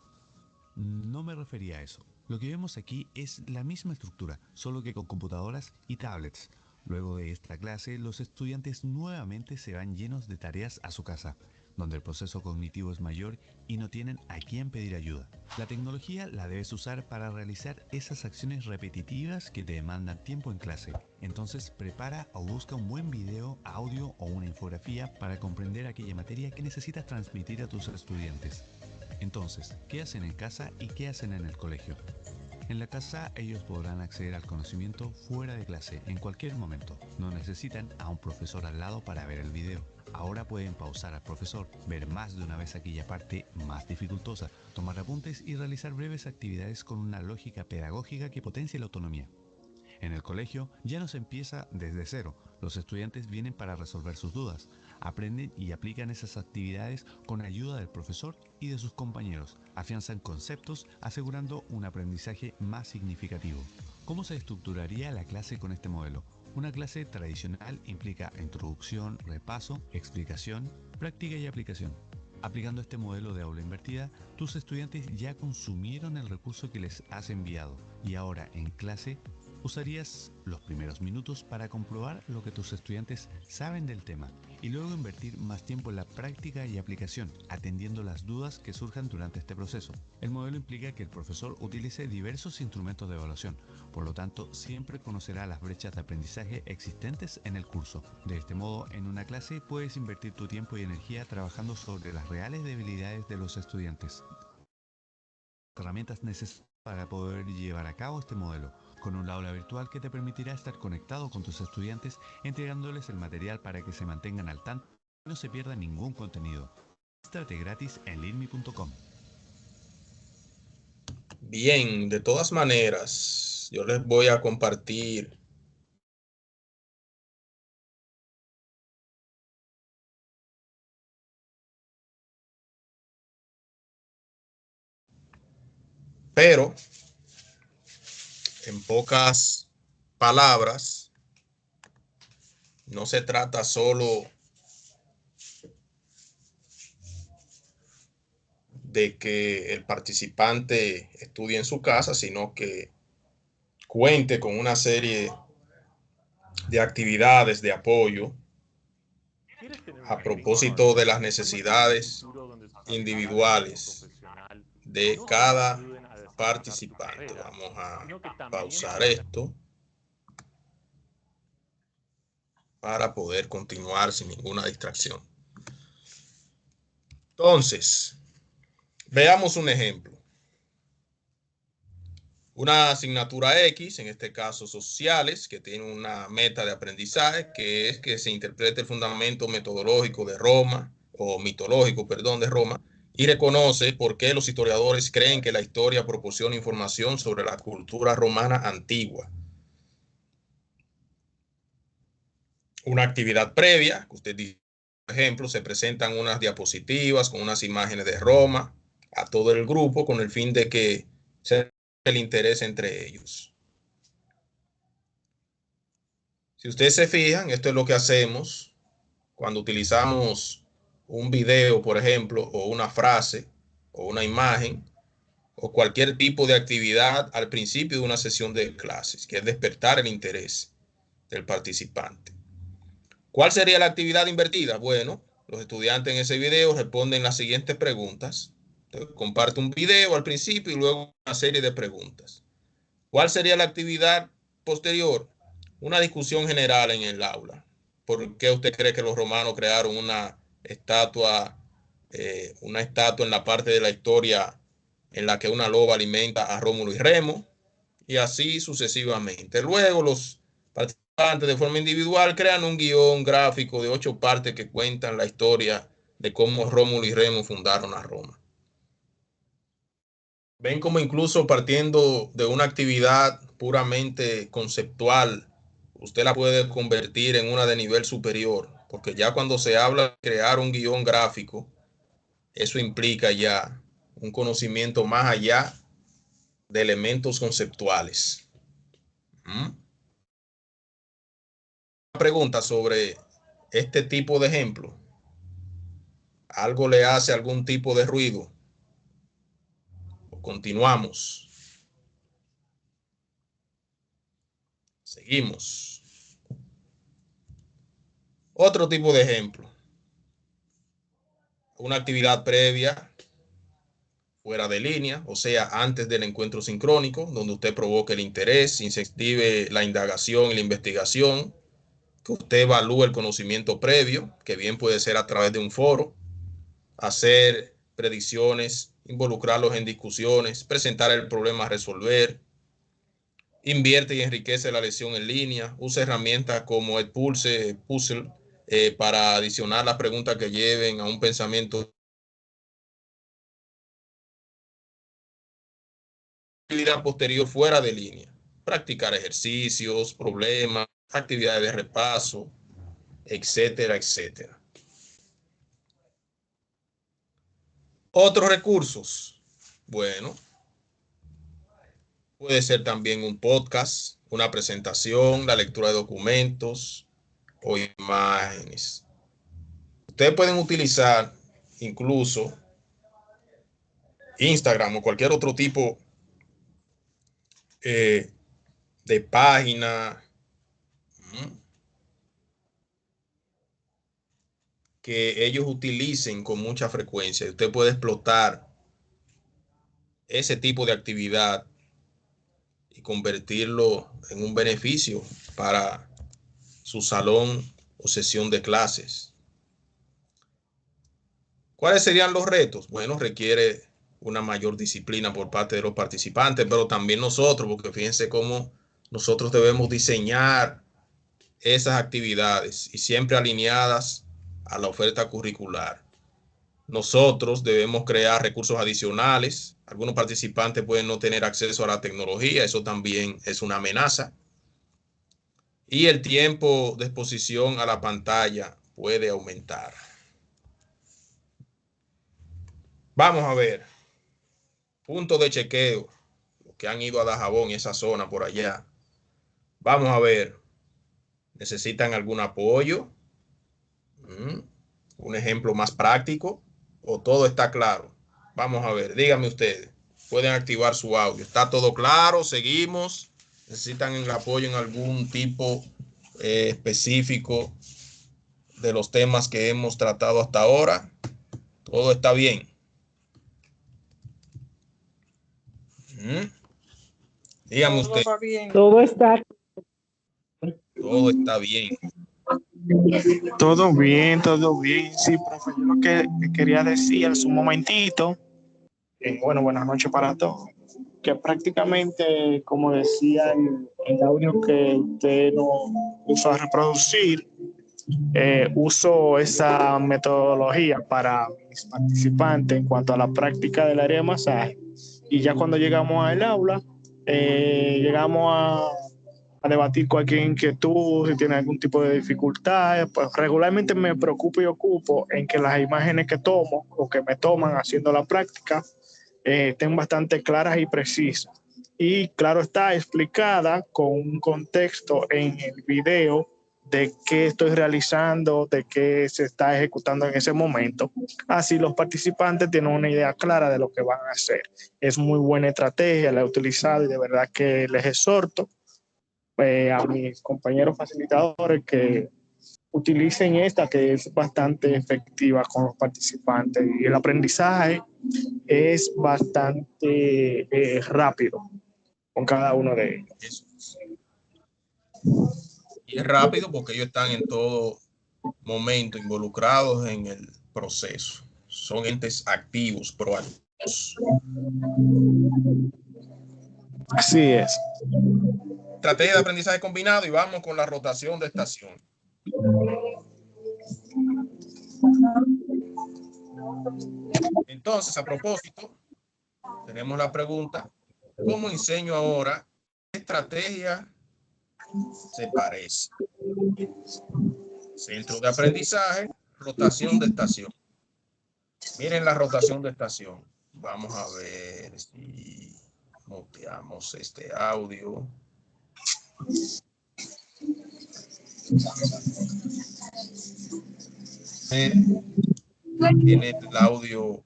No me refería a eso. Lo que vemos aquí es la misma estructura, solo que con computadoras y tablets. Luego de esta clase, los estudiantes nuevamente se van llenos de tareas a su casa, donde el proceso cognitivo es mayor y no tienen a quién pedir ayuda. La tecnología la debes usar para realizar esas acciones repetitivas que te demandan tiempo en clase. Entonces prepara o busca un buen video, audio o una infografía para comprender aquella materia que necesitas transmitir a tus estudiantes. Entonces, ¿qué hacen en casa y qué hacen en el colegio? En la casa ellos podrán acceder al conocimiento fuera de clase en cualquier momento. No necesitan a un profesor al lado para ver el video. Ahora pueden pausar al profesor, ver más de una vez aquella parte más dificultosa, tomar apuntes y realizar breves actividades con una lógica pedagógica que potencie la autonomía. En el colegio ya no se empieza desde cero. Los estudiantes vienen para resolver sus dudas, aprenden y aplican esas actividades con ayuda del profesor y de sus compañeros, afianzan conceptos asegurando un aprendizaje más significativo. ¿Cómo se estructuraría la clase con este modelo? Una clase tradicional implica introducción, repaso, explicación, práctica y aplicación. Aplicando este modelo de aula invertida, tus estudiantes ya consumieron el recurso que les has enviado y ahora en clase usarías los primeros minutos para comprobar lo que tus estudiantes saben del tema y luego invertir más tiempo en la práctica y aplicación, atendiendo las dudas que surjan durante este proceso. El modelo implica que el profesor utilice diversos instrumentos de evaluación, por lo tanto siempre conocerá las brechas de aprendizaje existentes en el curso. De este modo, en una clase puedes invertir tu tiempo y energía trabajando sobre las reales debilidades de los estudiantes. Herramientas necesarias para poder llevar a cabo este modelo, con un aula virtual que te permitirá estar conectado con tus estudiantes, entregándoles el material para que se mantengan al tanto y no se pierda ningún contenido. Regístrate gratis en learnme.com. Bien, de todas maneras, yo les voy a compartir pero en pocas palabras, no se trata solo de que el participante estudie en su casa, sino que cuente con una serie de actividades de apoyo a propósito de las necesidades individuales de cada participante. Vamos a pausar esto para poder continuar sin ninguna distracción. Entonces, veamos un ejemplo. Una asignatura X, en este caso sociales, que tiene una meta de aprendizaje, que es que se interprete el fundamento metodológico de Roma, o mitológico, perdón, de Roma, y reconoce por qué los historiadores creen que la historia proporciona información sobre la cultura romana antigua. Una actividad previa, que usted dice, por ejemplo, se presentan unas diapositivas con unas imágenes de Roma a todo el grupo con el fin de que el interés entre ellos. Si ustedes se fijan, esto es lo que hacemos cuando utilizamos un video, por ejemplo, o una frase, o una imagen, o cualquier tipo de actividad al principio de una sesión de clases, que es despertar el interés del participante. ¿Cuál sería la actividad invertida? Bueno, los estudiantes en ese video responden las siguientes preguntas. Entonces, comparte un video al principio y luego una serie de preguntas. ¿Cuál sería la actividad posterior? Una discusión general en el aula. ¿Por qué usted cree que los romanos crearon una estatua en la parte de la historia en la que una loba alimenta a Rómulo y Remo? Y así sucesivamente. Luego los participantes de forma individual crean un guión gráfico de 8 partes que cuentan la historia de cómo Rómulo y Remo fundaron a Roma. Ven como incluso partiendo de una actividad puramente conceptual, usted la puede convertir en una de nivel superior, porque ya cuando se habla de crear un guión gráfico, eso implica ya un conocimiento más allá de elementos conceptuales. Una pregunta sobre este tipo de ejemplo. ¿Algo le hace algún tipo de ruido? Continuamos. Seguimos. Otro tipo de ejemplo. Una actividad previa fuera de línea, o sea, antes del encuentro sincrónico, donde usted provoque el interés, incentive la indagación y la investigación, que usted evalúe el conocimiento previo, que bien puede ser a través de un foro, hacer predicciones, involucrarlos en discusiones, presentar el problema a resolver, invierte y enriquece la lección en línea, usa herramientas como Edpuzzle, para adicionar las preguntas que lleven a un pensamiento. Actividad posterior fuera de línea, practicar ejercicios, problemas, actividades de repaso, etcétera, etcétera. Otros recursos. Bueno, puede ser también un podcast, una presentación, la lectura de documentos o imágenes. Ustedes pueden utilizar incluso Instagram o cualquier otro tipo de página que ellos utilicen con mucha frecuencia. Usted puede explotar ese tipo de actividad y convertirlo en un beneficio para su salón o sesión de clases. ¿Cuáles serían los retos? Bueno, requiere una mayor disciplina por parte de los participantes, pero también nosotros, porque fíjense cómo nosotros debemos diseñar esas actividades y siempre alineadas a la oferta curricular. Nosotros debemos crear recursos adicionales. Algunos participantes pueden no tener acceso a la tecnología, eso también es una amenaza. Y el tiempo de exposición a la pantalla puede aumentar. Vamos a ver. Punto de chequeo. Los que han ido a Dajabón y esa zona por allá. Vamos a ver. ¿Necesitan algún apoyo? ¿Un ejemplo más práctico? ¿O todo está claro? Vamos a ver. Díganme ustedes. Pueden activar su audio. ¿Está todo claro? ¿Seguimos? ¿Necesitan el apoyo en algún tipo específico de los temas que hemos tratado hasta ahora? ¿Todo está bien? Dígame usted. Todo va bien. Todo está Todo está bien. todo bien, todo bien. Sí, profe, yo lo que quería decir hace un momentito, bueno, buenas noches para todos, que prácticamente, como decía el audio que usted no usa a reproducir, uso esa metodología para mis participantes en cuanto a la práctica del área de masaje. Y ya cuando llegamos al aula, llegamos a debatir cualquier inquietud, si tiene algún tipo de dificultad. Pues regularmente me preocupo y ocupo en que las imágenes que tomo o que me toman haciendo la práctica estén bastante claras y precisas. Y claro está, explicada con un contexto en el video de qué estoy realizando, de qué se está ejecutando en ese momento. Así los participantes tienen una idea clara de lo que van a hacer. Es muy buena estrategia, la he utilizado y de verdad que les exhorto a mis compañeros facilitadores que utilicen esta, que es bastante efectiva con los participantes, y el aprendizaje es bastante rápido con cada uno de ellos. Eso es. Y es rápido porque ellos están en todo momento involucrados en el proceso. Son entes activos, proactivos. Así es. Estrategia de aprendizaje combinado y vamos con la rotación de estación. Entonces, a propósito, tenemos la pregunta: ¿cómo enseño ahora? ¿Qué estrategia se parece? Centro de aprendizaje, rotación de estación. Miren la rotación de estación. Vamos a ver si muteamos este audio. Tiene el audio.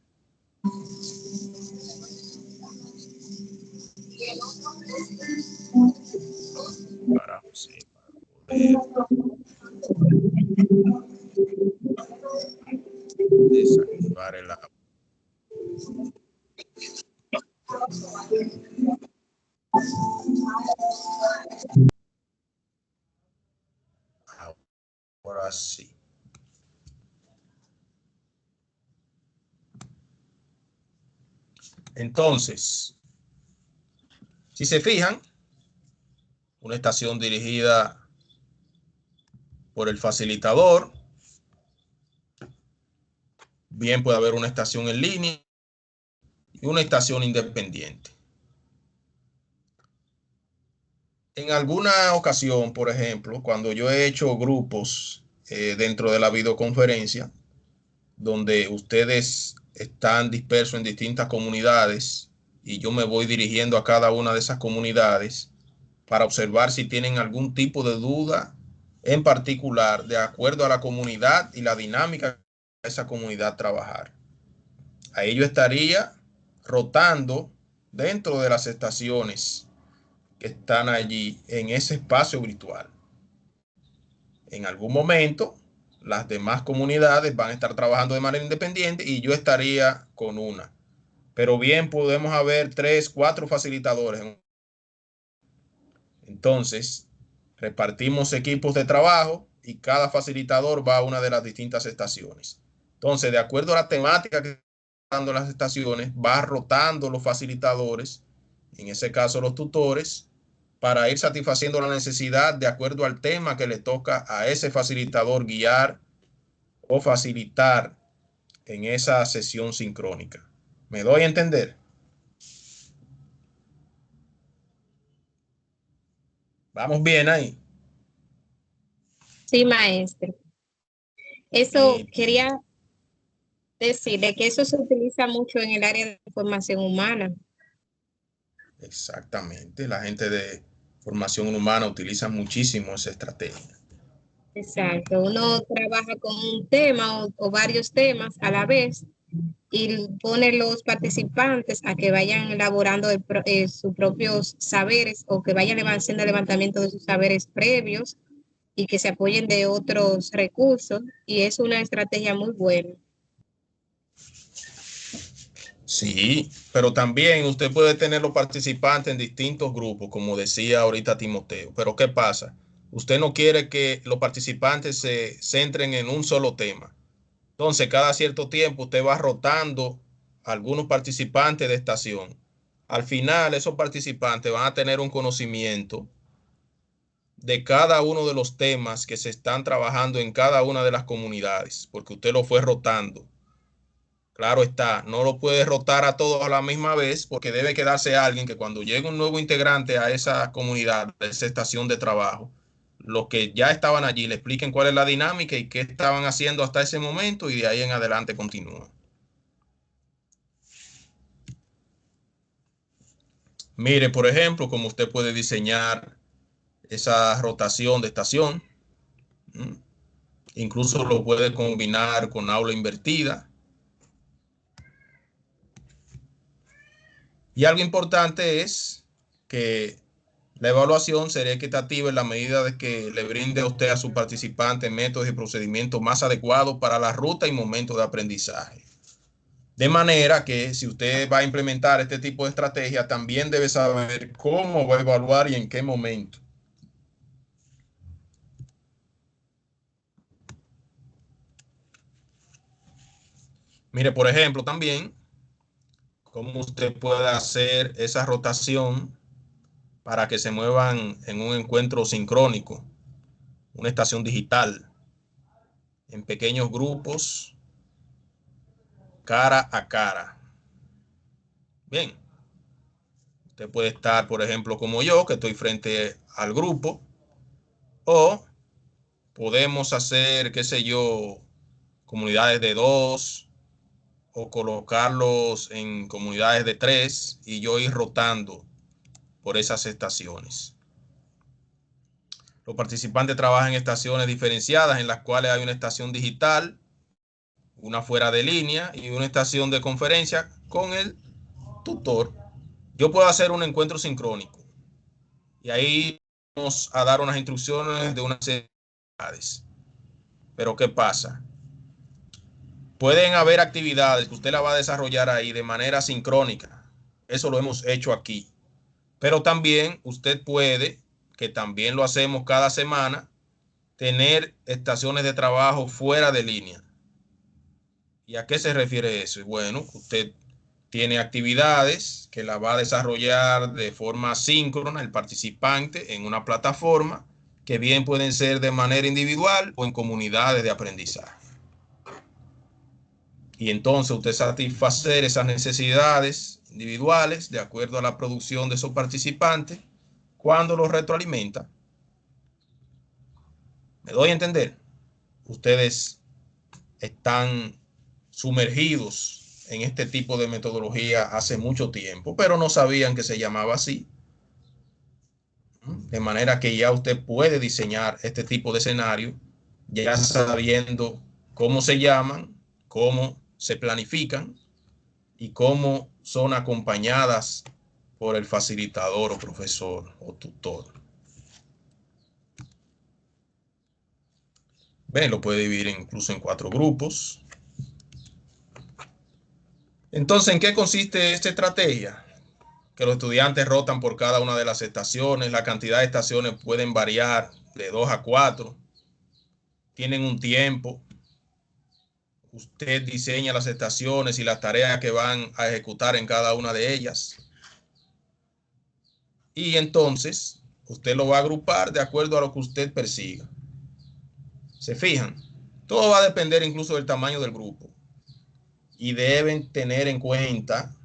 Para poder desactivar el audio. Ahora sí. Entonces, si se fijan, una estación dirigida por el facilitador, bien puede haber una estación en línea y una estación independiente. En alguna ocasión, por ejemplo, cuando yo he hecho grupos dentro de la videoconferencia, donde ustedes están dispersos en distintas comunidades y yo me voy dirigiendo a cada una de esas comunidades para observar si tienen algún tipo de duda en particular de acuerdo a la comunidad y la dinámica de esa comunidad trabajar. Ahí yo estaría rotando dentro de las estaciones que están allí en ese espacio virtual. En algún momento, las demás comunidades van a estar trabajando de manera independiente y yo estaría con una. Pero bien, podemos haber 3, 4 facilitadores. Entonces, repartimos equipos de trabajo y cada facilitador va a una de las distintas estaciones. Entonces, de acuerdo a la temática que están dando las estaciones, va rotando los facilitadores, en ese caso los tutores, para ir satisfaciendo la necesidad de acuerdo al tema que le toca a ese facilitador guiar o facilitar en esa sesión sincrónica. ¿Me doy a entender? ¿Vamos bien ahí? Sí, maestro. Eso quería decirle que eso se utiliza mucho en el área de formación humana. Exactamente. La gente de formación humana utiliza muchísimo esa estrategia. Exacto. Uno trabaja con un tema o varios temas a la vez y pone los participantes a que vayan elaborando sus propios saberes o que vayan haciendo el levantamiento de sus saberes previos y que se apoyen de otros recursos, y es una estrategia muy buena. Sí, pero también usted puede tener los participantes en distintos grupos, como decía ahorita Timoteo. Pero ¿qué pasa? Usted no quiere que los participantes se centren en un solo tema. Entonces, cada cierto tiempo usted va rotando a algunos participantes de estación. Al final, esos participantes van a tener un conocimiento de cada uno de los temas que se están trabajando en cada una de las comunidades, porque usted lo fue rotando. Claro está, no lo puede rotar a todos a la misma vez, porque debe quedarse alguien que cuando llegue un nuevo integrante a esa comunidad, a esa estación de trabajo, los que ya estaban allí le expliquen cuál es la dinámica y qué estaban haciendo hasta ese momento, y de ahí en adelante continúan. Mire, por ejemplo, cómo usted puede diseñar esa rotación de estación. Incluso lo puede combinar con aula invertida. Y algo importante es que la evaluación será equitativa en la medida de que le brinde a usted a su participante métodos y procedimientos más adecuados para la ruta y momento de aprendizaje. De manera que si usted va a implementar este tipo de estrategia, también debe saber cómo va a evaluar y en qué momento. Mire, por ejemplo, también cómo usted puede hacer esa rotación para que se muevan en un encuentro sincrónico, una estación digital, en pequeños grupos, cara a cara. Bien, usted puede estar, por ejemplo, como yo, que estoy frente al grupo, o podemos hacer, qué sé yo, comunidades de 2, o colocarlos en comunidades de 3 y yo ir rotando por esas estaciones. Los participantes trabajan en estaciones diferenciadas en las cuales hay una estación digital, una fuera de línea y una estación de conferencia con el tutor. Yo puedo hacer un encuentro sincrónico y ahí vamos a dar unas instrucciones de unas actividades. Pero ¿qué pasa? Pueden haber actividades que usted la va a desarrollar ahí de manera sincrónica. Eso lo hemos hecho aquí. Pero también usted puede, que también lo hacemos cada semana, tener estaciones de trabajo fuera de línea. ¿Y a qué se refiere eso? Bueno, usted tiene actividades que la va a desarrollar de forma síncrona el participante en una plataforma que bien pueden ser de manera individual o en comunidades de aprendizaje. Y entonces usted satisfacer esas necesidades individuales de acuerdo a la producción de esos participantes cuando los retroalimenta. ¿Me doy a entender? Ustedes están sumergidos en este tipo de metodología hace mucho tiempo, pero no sabían que se llamaba así. De manera que ya usted puede diseñar este tipo de escenario, ya sabiendo cómo se llaman, cómo se planifican y cómo son acompañadas por el facilitador o profesor o tutor. Ven, lo puede dividir incluso en 4 grupos. Entonces, ¿en qué consiste esta estrategia? Que los estudiantes rotan por cada una de las estaciones. La cantidad de estaciones pueden variar de 2 a 4. Tienen un tiempo. Usted diseña las estaciones y las tareas que van a ejecutar en cada una de ellas. Y entonces, usted lo va a agrupar de acuerdo a lo que usted persiga. ¿Se fijan? Todo va a depender incluso del tamaño del grupo. Y deben tener en cuenta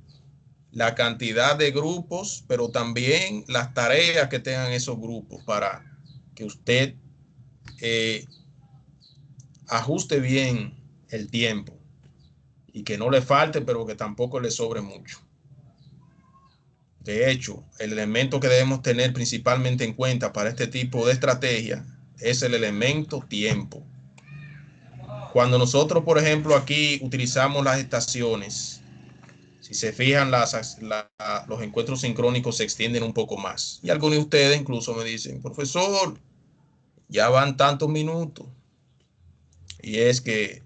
la cantidad de grupos, pero también las tareas que tengan esos grupos para que usted ajuste bien el tiempo y que no le falte, pero que tampoco le sobre mucho. De hecho, el elemento que debemos tener principalmente en cuenta para este tipo de estrategia es el elemento tiempo. Cuando nosotros, por ejemplo, aquí utilizamos las estaciones, si se fijan, los encuentros sincrónicos se extienden un poco más. Y algunos de ustedes incluso me dicen, profesor, ya van tantos minutos. Y es que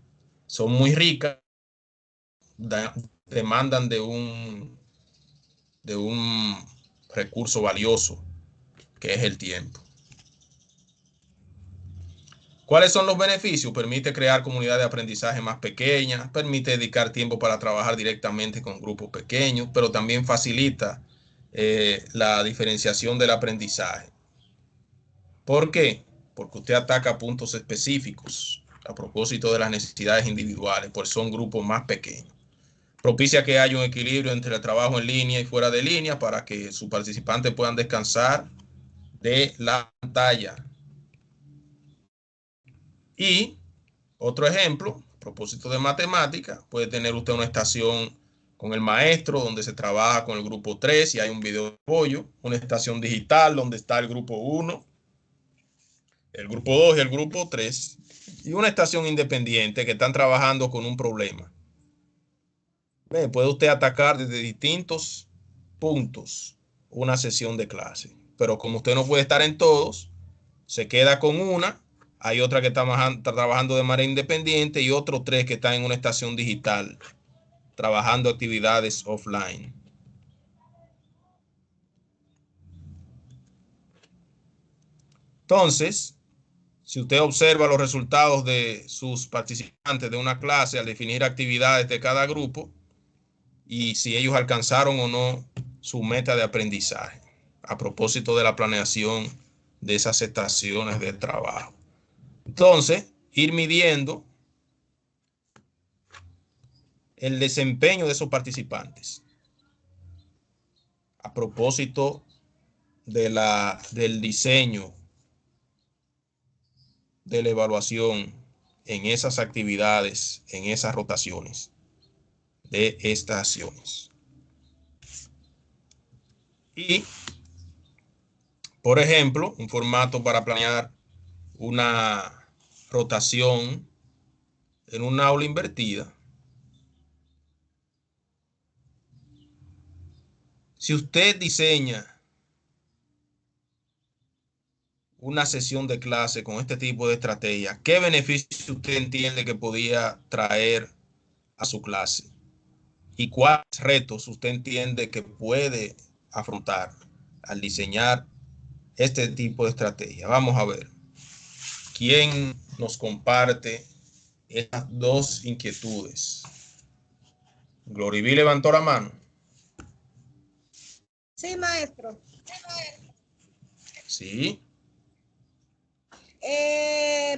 son muy ricas, demandan de un recurso valioso, que es el tiempo. ¿Cuáles son los beneficios? Permite crear comunidades de aprendizaje más pequeñas, permite dedicar tiempo para trabajar directamente con grupos pequeños, pero también facilita la diferenciación del aprendizaje. ¿Por qué? Porque usted ataca puntos específicos a propósito de las necesidades individuales, pues son grupos más pequeños. Propicia que haya un equilibrio entre el trabajo en línea y fuera de línea para que sus participantes puedan descansar de la pantalla. Y otro ejemplo, a propósito de matemática, puede tener usted una estación con el maestro, donde se trabaja con el grupo 3 y hay un video de apoyo, una estación digital donde está el grupo 1, el grupo 2 y el grupo 3, y una estación independiente que están trabajando con un problema. Puede usted atacar desde distintos puntos una sesión de clase, pero como usted no puede estar en todos, se queda con una, hay otra que está trabajando de manera independiente y otros 3 que están en una estación digital trabajando actividades offline. Entonces, si usted observa los resultados de sus participantes de una clase al definir actividades de cada grupo y si ellos alcanzaron o no su meta de aprendizaje a propósito de la planeación de esas estaciones de trabajo. Entonces, ir midiendo el desempeño de esos participantes a propósito del diseño de la evaluación en esas actividades, en esas rotaciones de estaciones. Y, por ejemplo, un formato para planear una rotación en un aula invertida. Si usted diseña una sesión de clase con este tipo de estrategia, ¿qué beneficio usted entiende que podía traer a su clase? ¿Y cuáles retos usted entiende que puede afrontar al diseñar este tipo de estrategia? Vamos a ver. ¿Quién nos comparte estas dos inquietudes? Gloriví levantó la mano. Sí, maestro. Sí.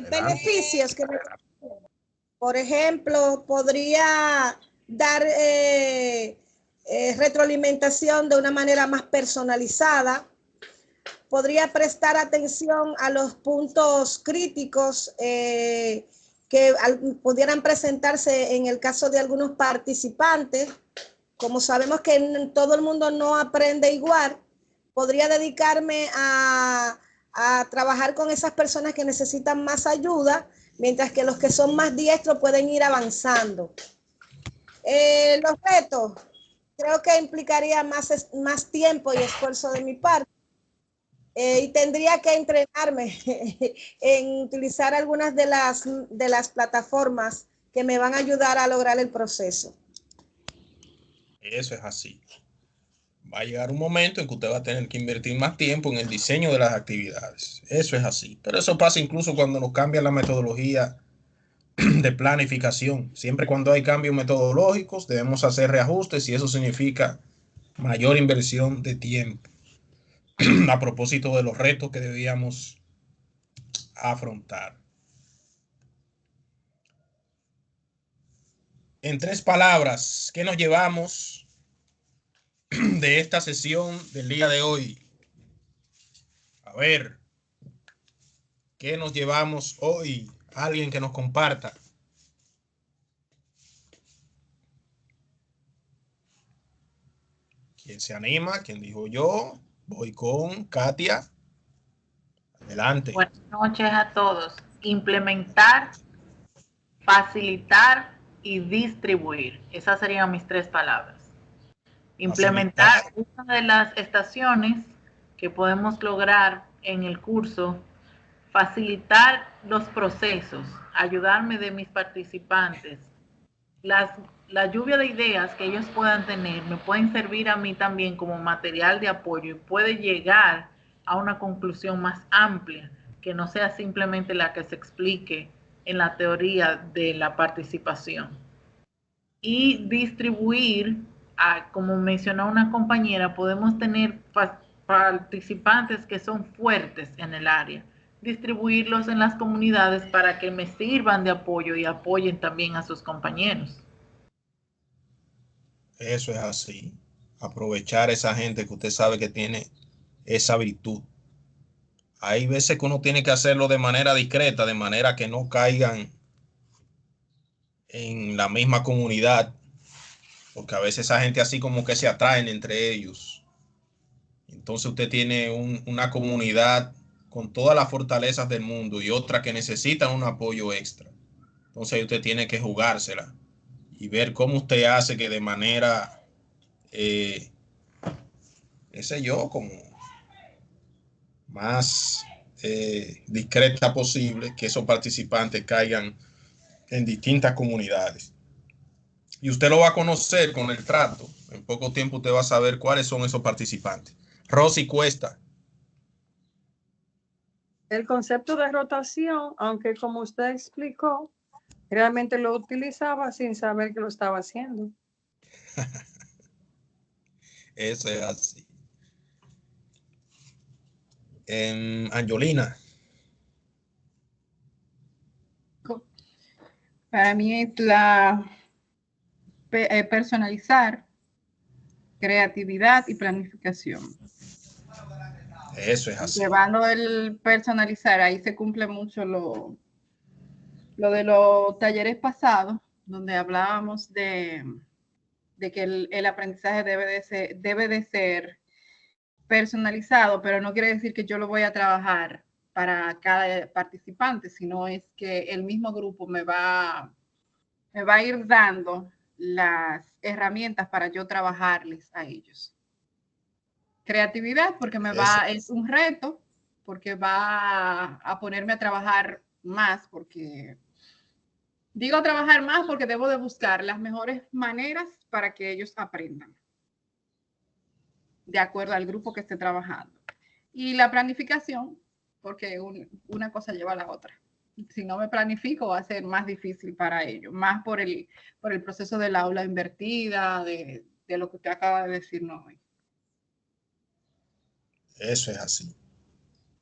Beneficios que por ejemplo, podría dar retroalimentación de una manera más personalizada, podría prestar atención a los puntos críticos que pudieran presentarse en el caso de algunos participantes. Como sabemos que todo el mundo no aprende igual, podría dedicarme a trabajar con esas personas que necesitan más ayuda, mientras que los que son más diestros pueden ir avanzando. Los retos, creo que implicaría más tiempo y esfuerzo de mi parte. Y tendría que entrenarme en utilizar algunas de las plataformas que me van a ayudar a lograr el proceso. Eso es así. Va a llegar un momento en que usted va a tener que invertir más tiempo en el diseño de las actividades. Eso es así. Pero eso pasa incluso cuando nos cambian la metodología de planificación. Siempre cuando hay cambios metodológicos debemos hacer reajustes y eso significa mayor inversión de tiempo a propósito de los retos que debíamos afrontar. En 3 palabras, ¿qué nos llevamos de esta sesión del día de hoy? A ver, ¿qué nos llevamos hoy? Alguien que nos comparta. ¿Quién se anima? ¿Quién dijo yo? Voy con Katia. Adelante. Buenas noches a todos. Implementar, facilitar y distribuir. Esas serían mis 3 palabras. Implementar una de las estaciones que podemos lograr en el curso, facilitar los procesos, ayudarme de mis participantes. La lluvia de ideas que ellos puedan tener me pueden servir a mí también como material de apoyo y puede llegar a una conclusión más amplia, que no sea simplemente la que se explique en la teoría de la participación. Y distribuir, como mencionó una compañera, podemos tener participantes que son fuertes en el área, distribuirlos en las comunidades para que me sirvan de apoyo y apoyen también a sus compañeros. Eso es así. Aprovechar esa gente que usted sabe que tiene esa virtud. Hay veces que uno tiene que hacerlo de manera discreta, de manera que no caigan en la misma comunidad porque a veces esa gente así como que se atraen entre ellos. Entonces usted tiene una comunidad con todas las fortalezas del mundo y otra que necesitan un apoyo extra. Entonces usted tiene que jugársela y ver cómo usted hace que de manera, qué sé yo, como más discreta posible, que esos participantes caigan en distintas comunidades. Y usted lo va a conocer con el trato. En poco tiempo usted va a saber cuáles son esos participantes. Rosy Cuesta. El concepto de rotación, aunque como usted explicó, realmente lo utilizaba sin saber que lo estaba haciendo. Eso es así. Angelina. Para mí es personalizar, creatividad y planificación. Eso es así. Llevando el personalizar, ahí se cumple mucho lo de los talleres pasados, donde hablábamos de que el aprendizaje debe de ser personalizado, pero no quiere decir que yo lo voy a trabajar para cada participante, sino es que el mismo grupo me va a ir dando las herramientas para yo trabajarles a ellos. Creatividad, porque es un reto, porque va a ponerme a trabajar más, porque digo trabajar más porque debo de buscar las mejores maneras para que ellos aprendan, de acuerdo al grupo que esté trabajando. Y la planificación, porque una cosa lleva a la otra. Si no me planifico va a ser más difícil para ellos, más por el proceso del aula invertida, de lo que usted acaba de decir, no. Eso es así.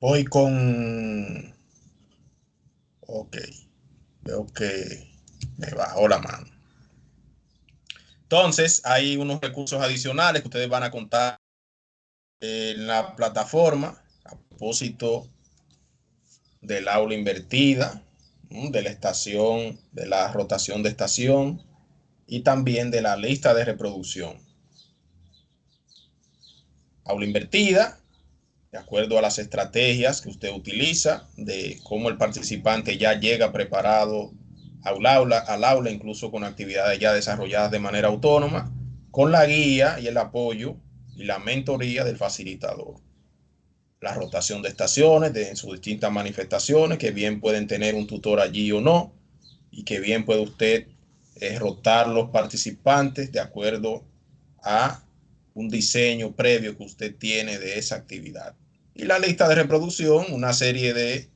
Voy con... Ok. Veo que me bajó la mano. Entonces, hay unos recursos adicionales que ustedes van a contar en la plataforma a propósito del aula invertida, de la estación, de la rotación de estación y también de la lista de reproducción. Aula invertida, de acuerdo a las estrategias que usted utiliza, de cómo el participante ya llega preparado al aula, incluso con actividades ya desarrolladas de manera autónoma, con la guía y el apoyo y la mentoría del facilitador. La rotación de estaciones en sus distintas manifestaciones, que bien pueden tener un tutor allí o no, y que bien puede usted rotar los participantes de acuerdo a un diseño previo que usted tiene de esa actividad. Y la lista de reproducción, una serie de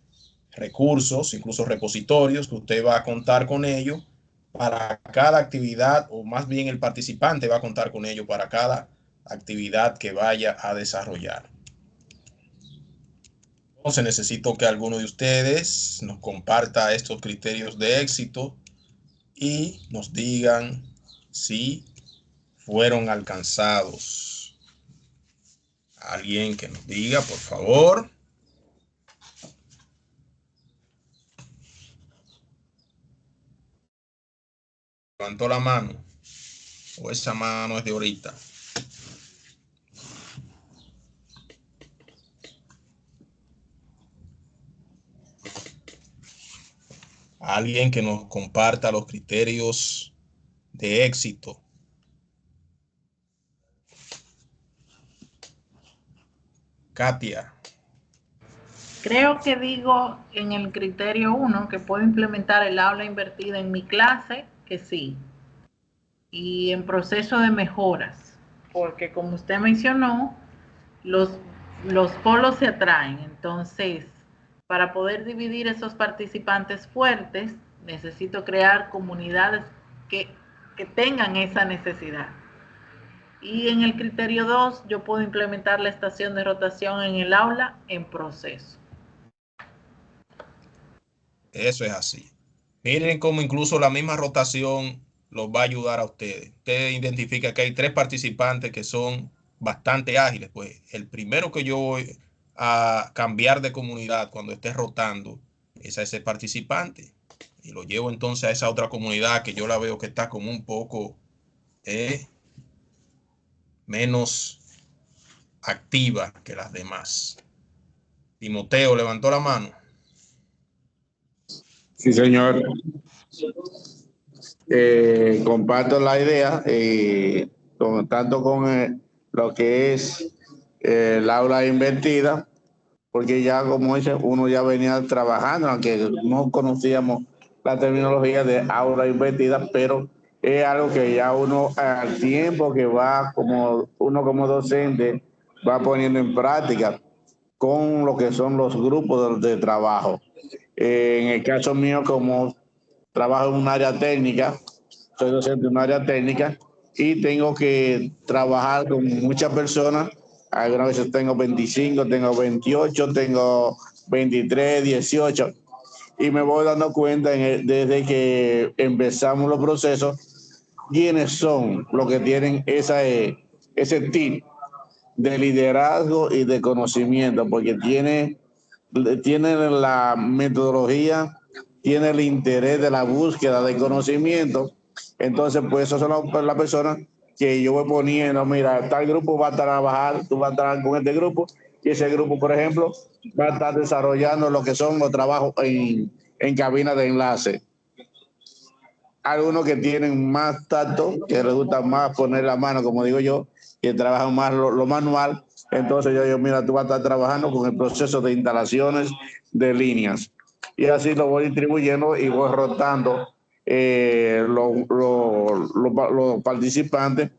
recursos, incluso repositorios, que usted va a contar con ellos para cada actividad, o más bien el participante va a contar con ello para cada actividad que vaya a desarrollar. Entonces necesito que alguno de ustedes nos comparta estos criterios de éxito y nos digan si fueron alcanzados. Alguien que nos diga, por favor. Levantó la mano. O esa mano es de ahorita. Alguien que nos comparta los criterios de éxito. Katia. Creo que digo en el criterio 1 que puedo implementar el aula invertida en mi clase, que sí. Y en proceso de mejoras, porque como usted mencionó, los polos se atraen. Entonces, para poder dividir esos participantes fuertes, necesito crear comunidades que tengan esa necesidad. Y en el criterio 2, yo puedo implementar la estación de rotación en el aula en proceso. Eso es así. Miren cómo incluso la misma rotación los va a ayudar a ustedes. Usted identifica que hay 3 participantes que son bastante ágiles. Pues el primero que yo voy a cambiar de comunidad cuando esté rotando es a ese participante. Y lo llevo entonces a esa otra comunidad que yo la veo que está como un poco menos activa que las demás. Timoteo levantó la mano. Sí, señor. Comparto la idea, tanto con lo que es el aula invertida, porque ya, como dice, uno ya venía trabajando, aunque no conocíamos la terminología de aula invertida, pero es algo que ya uno, al tiempo que va, como uno como docente, va poniendo en práctica con lo que son los grupos de trabajo. En el caso mío, como trabajo en un área técnica, soy docente en un área técnica y tengo que trabajar con muchas personas. Algunas veces tengo 25, tengo 28, tengo 23, 18 y me voy dando cuenta desde que empezamos los procesos quiénes son los que tienen ese tip de liderazgo y de conocimiento, porque tiene la metodología, tiene el interés de la búsqueda de conocimiento. Entonces, pues esas son las personas que yo voy poniendo, mira, tal grupo va a trabajar, tú vas a trabajar con este grupo, y ese grupo, por ejemplo, va a estar desarrollando lo que son los trabajos en cabina de enlace. Algunos que tienen más tacto, que les gusta más poner la mano, como digo yo, que trabajan más lo manual. Entonces yo digo, mira, tú vas a estar trabajando con el proceso de instalaciones de líneas. Y así lo voy distribuyendo y voy rotando los participantes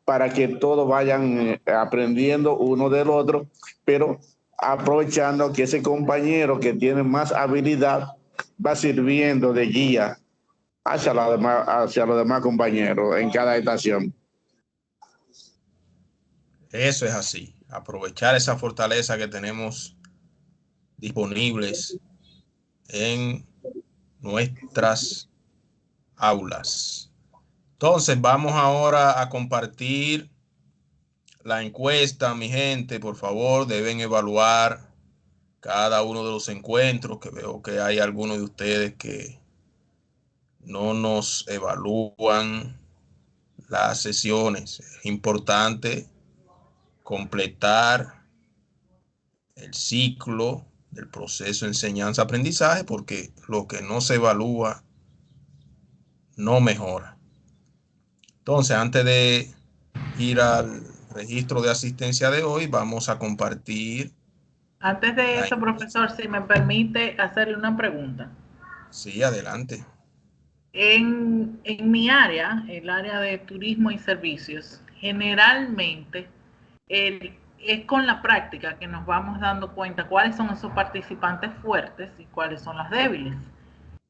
para que todos vayan aprendiendo uno del otro, pero aprovechando que ese compañero que tiene más habilidad va sirviendo de guía hacia los demás compañeros en cada estación. Eso es así. Aprovechar esa fortaleza que tenemos disponibles en nuestras aulas. Entonces, vamos ahora a compartir la encuesta, mi gente. Por favor, deben evaluar cada uno de los encuentros, que veo que hay algunos de ustedes que no nos evalúan las sesiones. Es importante completar el ciclo del proceso de enseñanza-aprendizaje, porque lo que no se evalúa no mejora. Entonces, antes de ir al registro de asistencia de hoy, vamos a compartir. Antes de eso, profesor, si me permite hacerle una pregunta. Sí, adelante. En mi área, el área de turismo y servicios, generalmente es con la práctica que nos vamos dando cuenta cuáles son esos participantes fuertes y cuáles son las débiles.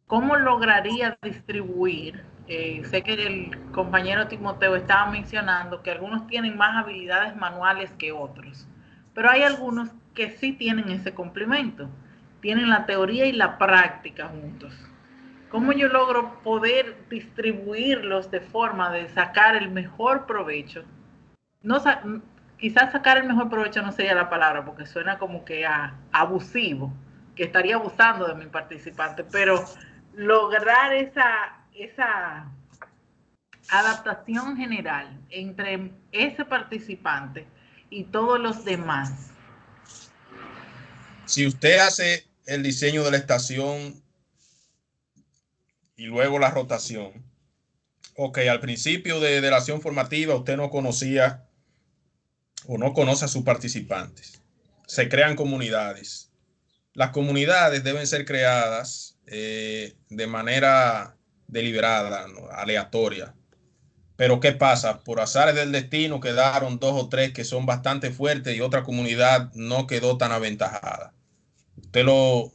¿Cómo lograría distribuir? Sé que el compañero Timoteo estaba mencionando que algunos tienen más habilidades manuales que otros, pero hay algunos que sí tienen ese complemento, tienen la teoría y la práctica juntos. ¿Cómo yo logro poder distribuirlos de forma de sacar el mejor provecho? No, quizás sacar el mejor provecho no sería la palabra, porque suena como que abusivo, que estaría abusando de mi participante, pero lograr esa adaptación general entre ese participante y todos los demás. Si usted hace el diseño de la estación y luego la rotación, ok, al principio de la acción formativa usted no conocía o no conoce a sus participantes. Se crean comunidades. Las comunidades deben ser creadas de manera deliberada, ¿no? Aleatoria. Pero ¿qué pasa? Por azares del destino quedaron 2 o 3 que son bastante fuertes y otra comunidad no quedó tan aventajada. Usted lo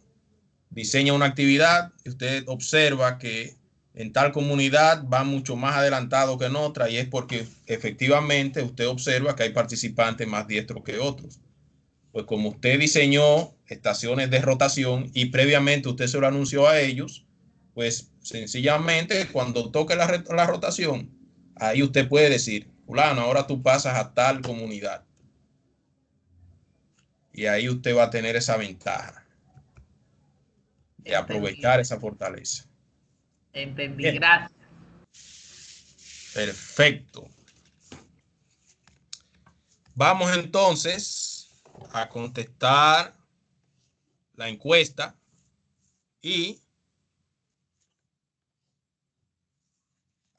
diseña una actividad y usted observa que en tal comunidad va mucho más adelantado que en otra, y es porque efectivamente usted observa que hay participantes más diestros que otros. Pues como usted diseñó estaciones de rotación y previamente usted se lo anunció a ellos, pues sencillamente cuando toque la rotación, ahí usted puede decir, fulano, ahora tú pasas a tal comunidad. Y ahí usted va a tener esa ventaja de aprovechar esa fortaleza. Entendí, Bien. gracias. Perfecto. Vamos entonces a contestar la encuesta y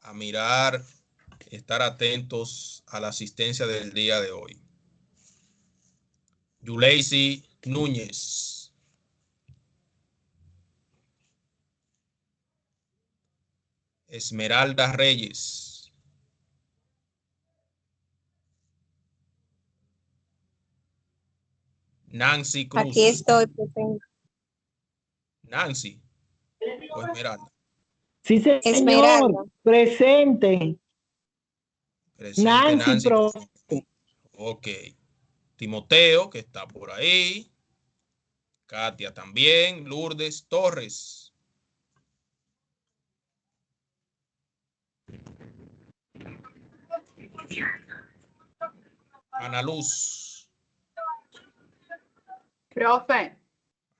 a mirar, estar atentos a la asistencia del día de hoy. Yuleisi Núñez. Esmeralda Reyes. Nancy Cruz. Aquí estoy presente. Nancy o Esmeralda. Sí, señor. Esmeralda. Presente. Presente Nancy, presente. Ok. Timoteo, que está por ahí. Katia también. Lourdes Torres. Ana Luz. Profe,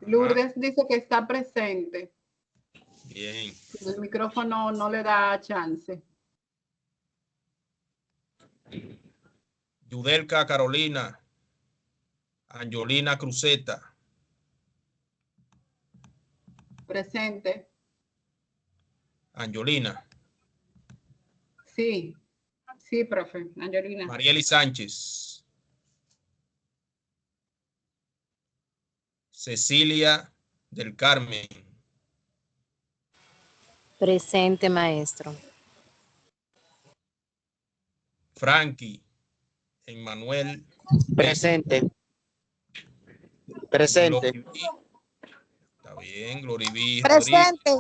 Lourdes dice que está presente. Bien. El micrófono no le da chance. Yudelka Carolina. Angelina Cruzeta. Presente. Angelina. Sí. Sí, profe. Angelina. Marieli Sánchez. Cecilia del Carmen. Presente, maestro. Frankie. Emmanuel. Presente. Presente. Gloriví. Está bien, Gloriví. Presente.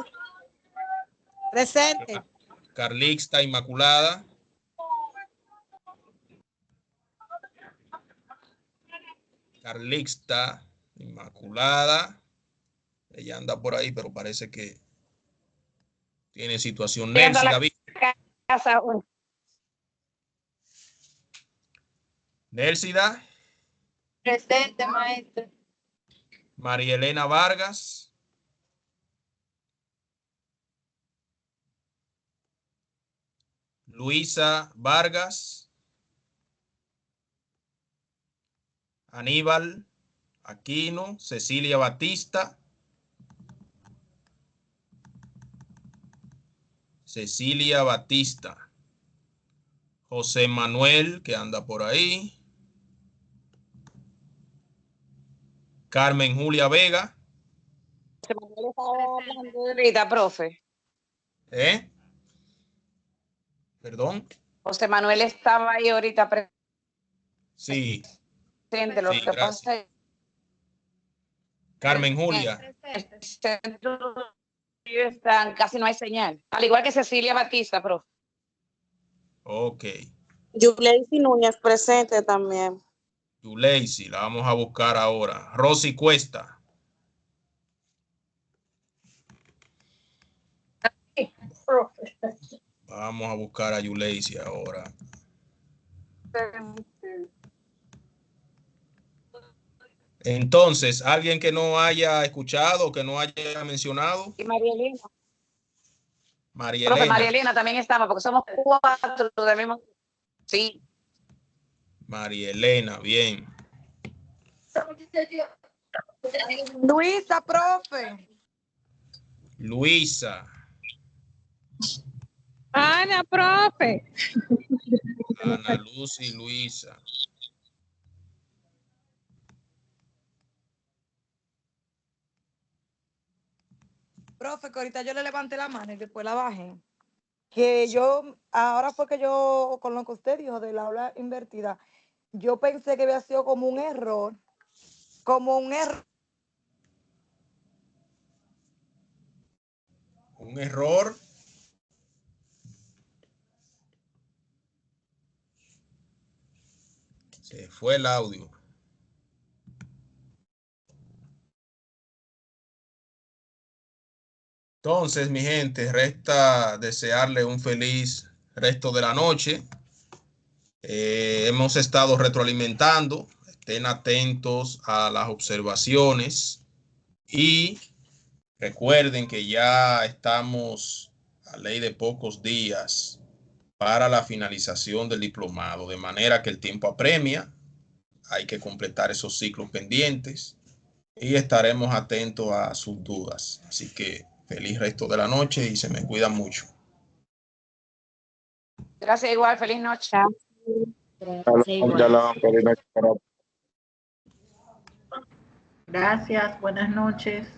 Presente. Carlixta Inmaculada. Carlixta Inmaculada. Ella anda por ahí, pero parece que tiene situación. Nelcy David. Nelsida. Presente, maestro. María Elena Vargas. Luisa Vargas. Aníbal Aquino. Cecilia Batista. Cecilia Batista. José Manuel, que anda por ahí. Carmen Julia Vega. José Manuel estaba hablando ahorita, profe. Perdón. José Manuel estaba ahí ahorita Sí. presente. Lo Sí, que pasa es Carmen Julia. están, casi no hay señal. Al igual que Cecilia Batista, profe. Ok. Yuleisi Núñez presente también. Yuleisi, la vamos a buscar ahora. Rosy Cuesta. Vamos a buscar a Yuleisi ahora. Entonces, alguien que no haya escuchado, que no haya mencionado. Y María Elena. María Profe, Elena. María Elena también estaba, porque somos 4 del mismo. Sí. María Elena, bien. Luisa, profe. Luisa. Ana, profe. Ana Luz y Luisa. Profe, que ahorita yo le levanté la mano y después la bajé. Que yo, ahora fue que yo, con lo que usted dijo de la aula invertida, yo pensé que había sido como un error. Como un error. Un error. Se fue el audio. Entonces, mi gente, resta desearle un feliz resto de la noche. Hemos estado retroalimentando. Estén atentos a las observaciones y recuerden que ya estamos a ley de pocos días para la finalización del diplomado, de manera que el tiempo apremia hay que completar esos ciclos pendientes y estaremos atentos a sus dudas. Así que feliz resto de la noche y se me cuidan mucho. Gracias igual, feliz noche. Gracias, buenas noches.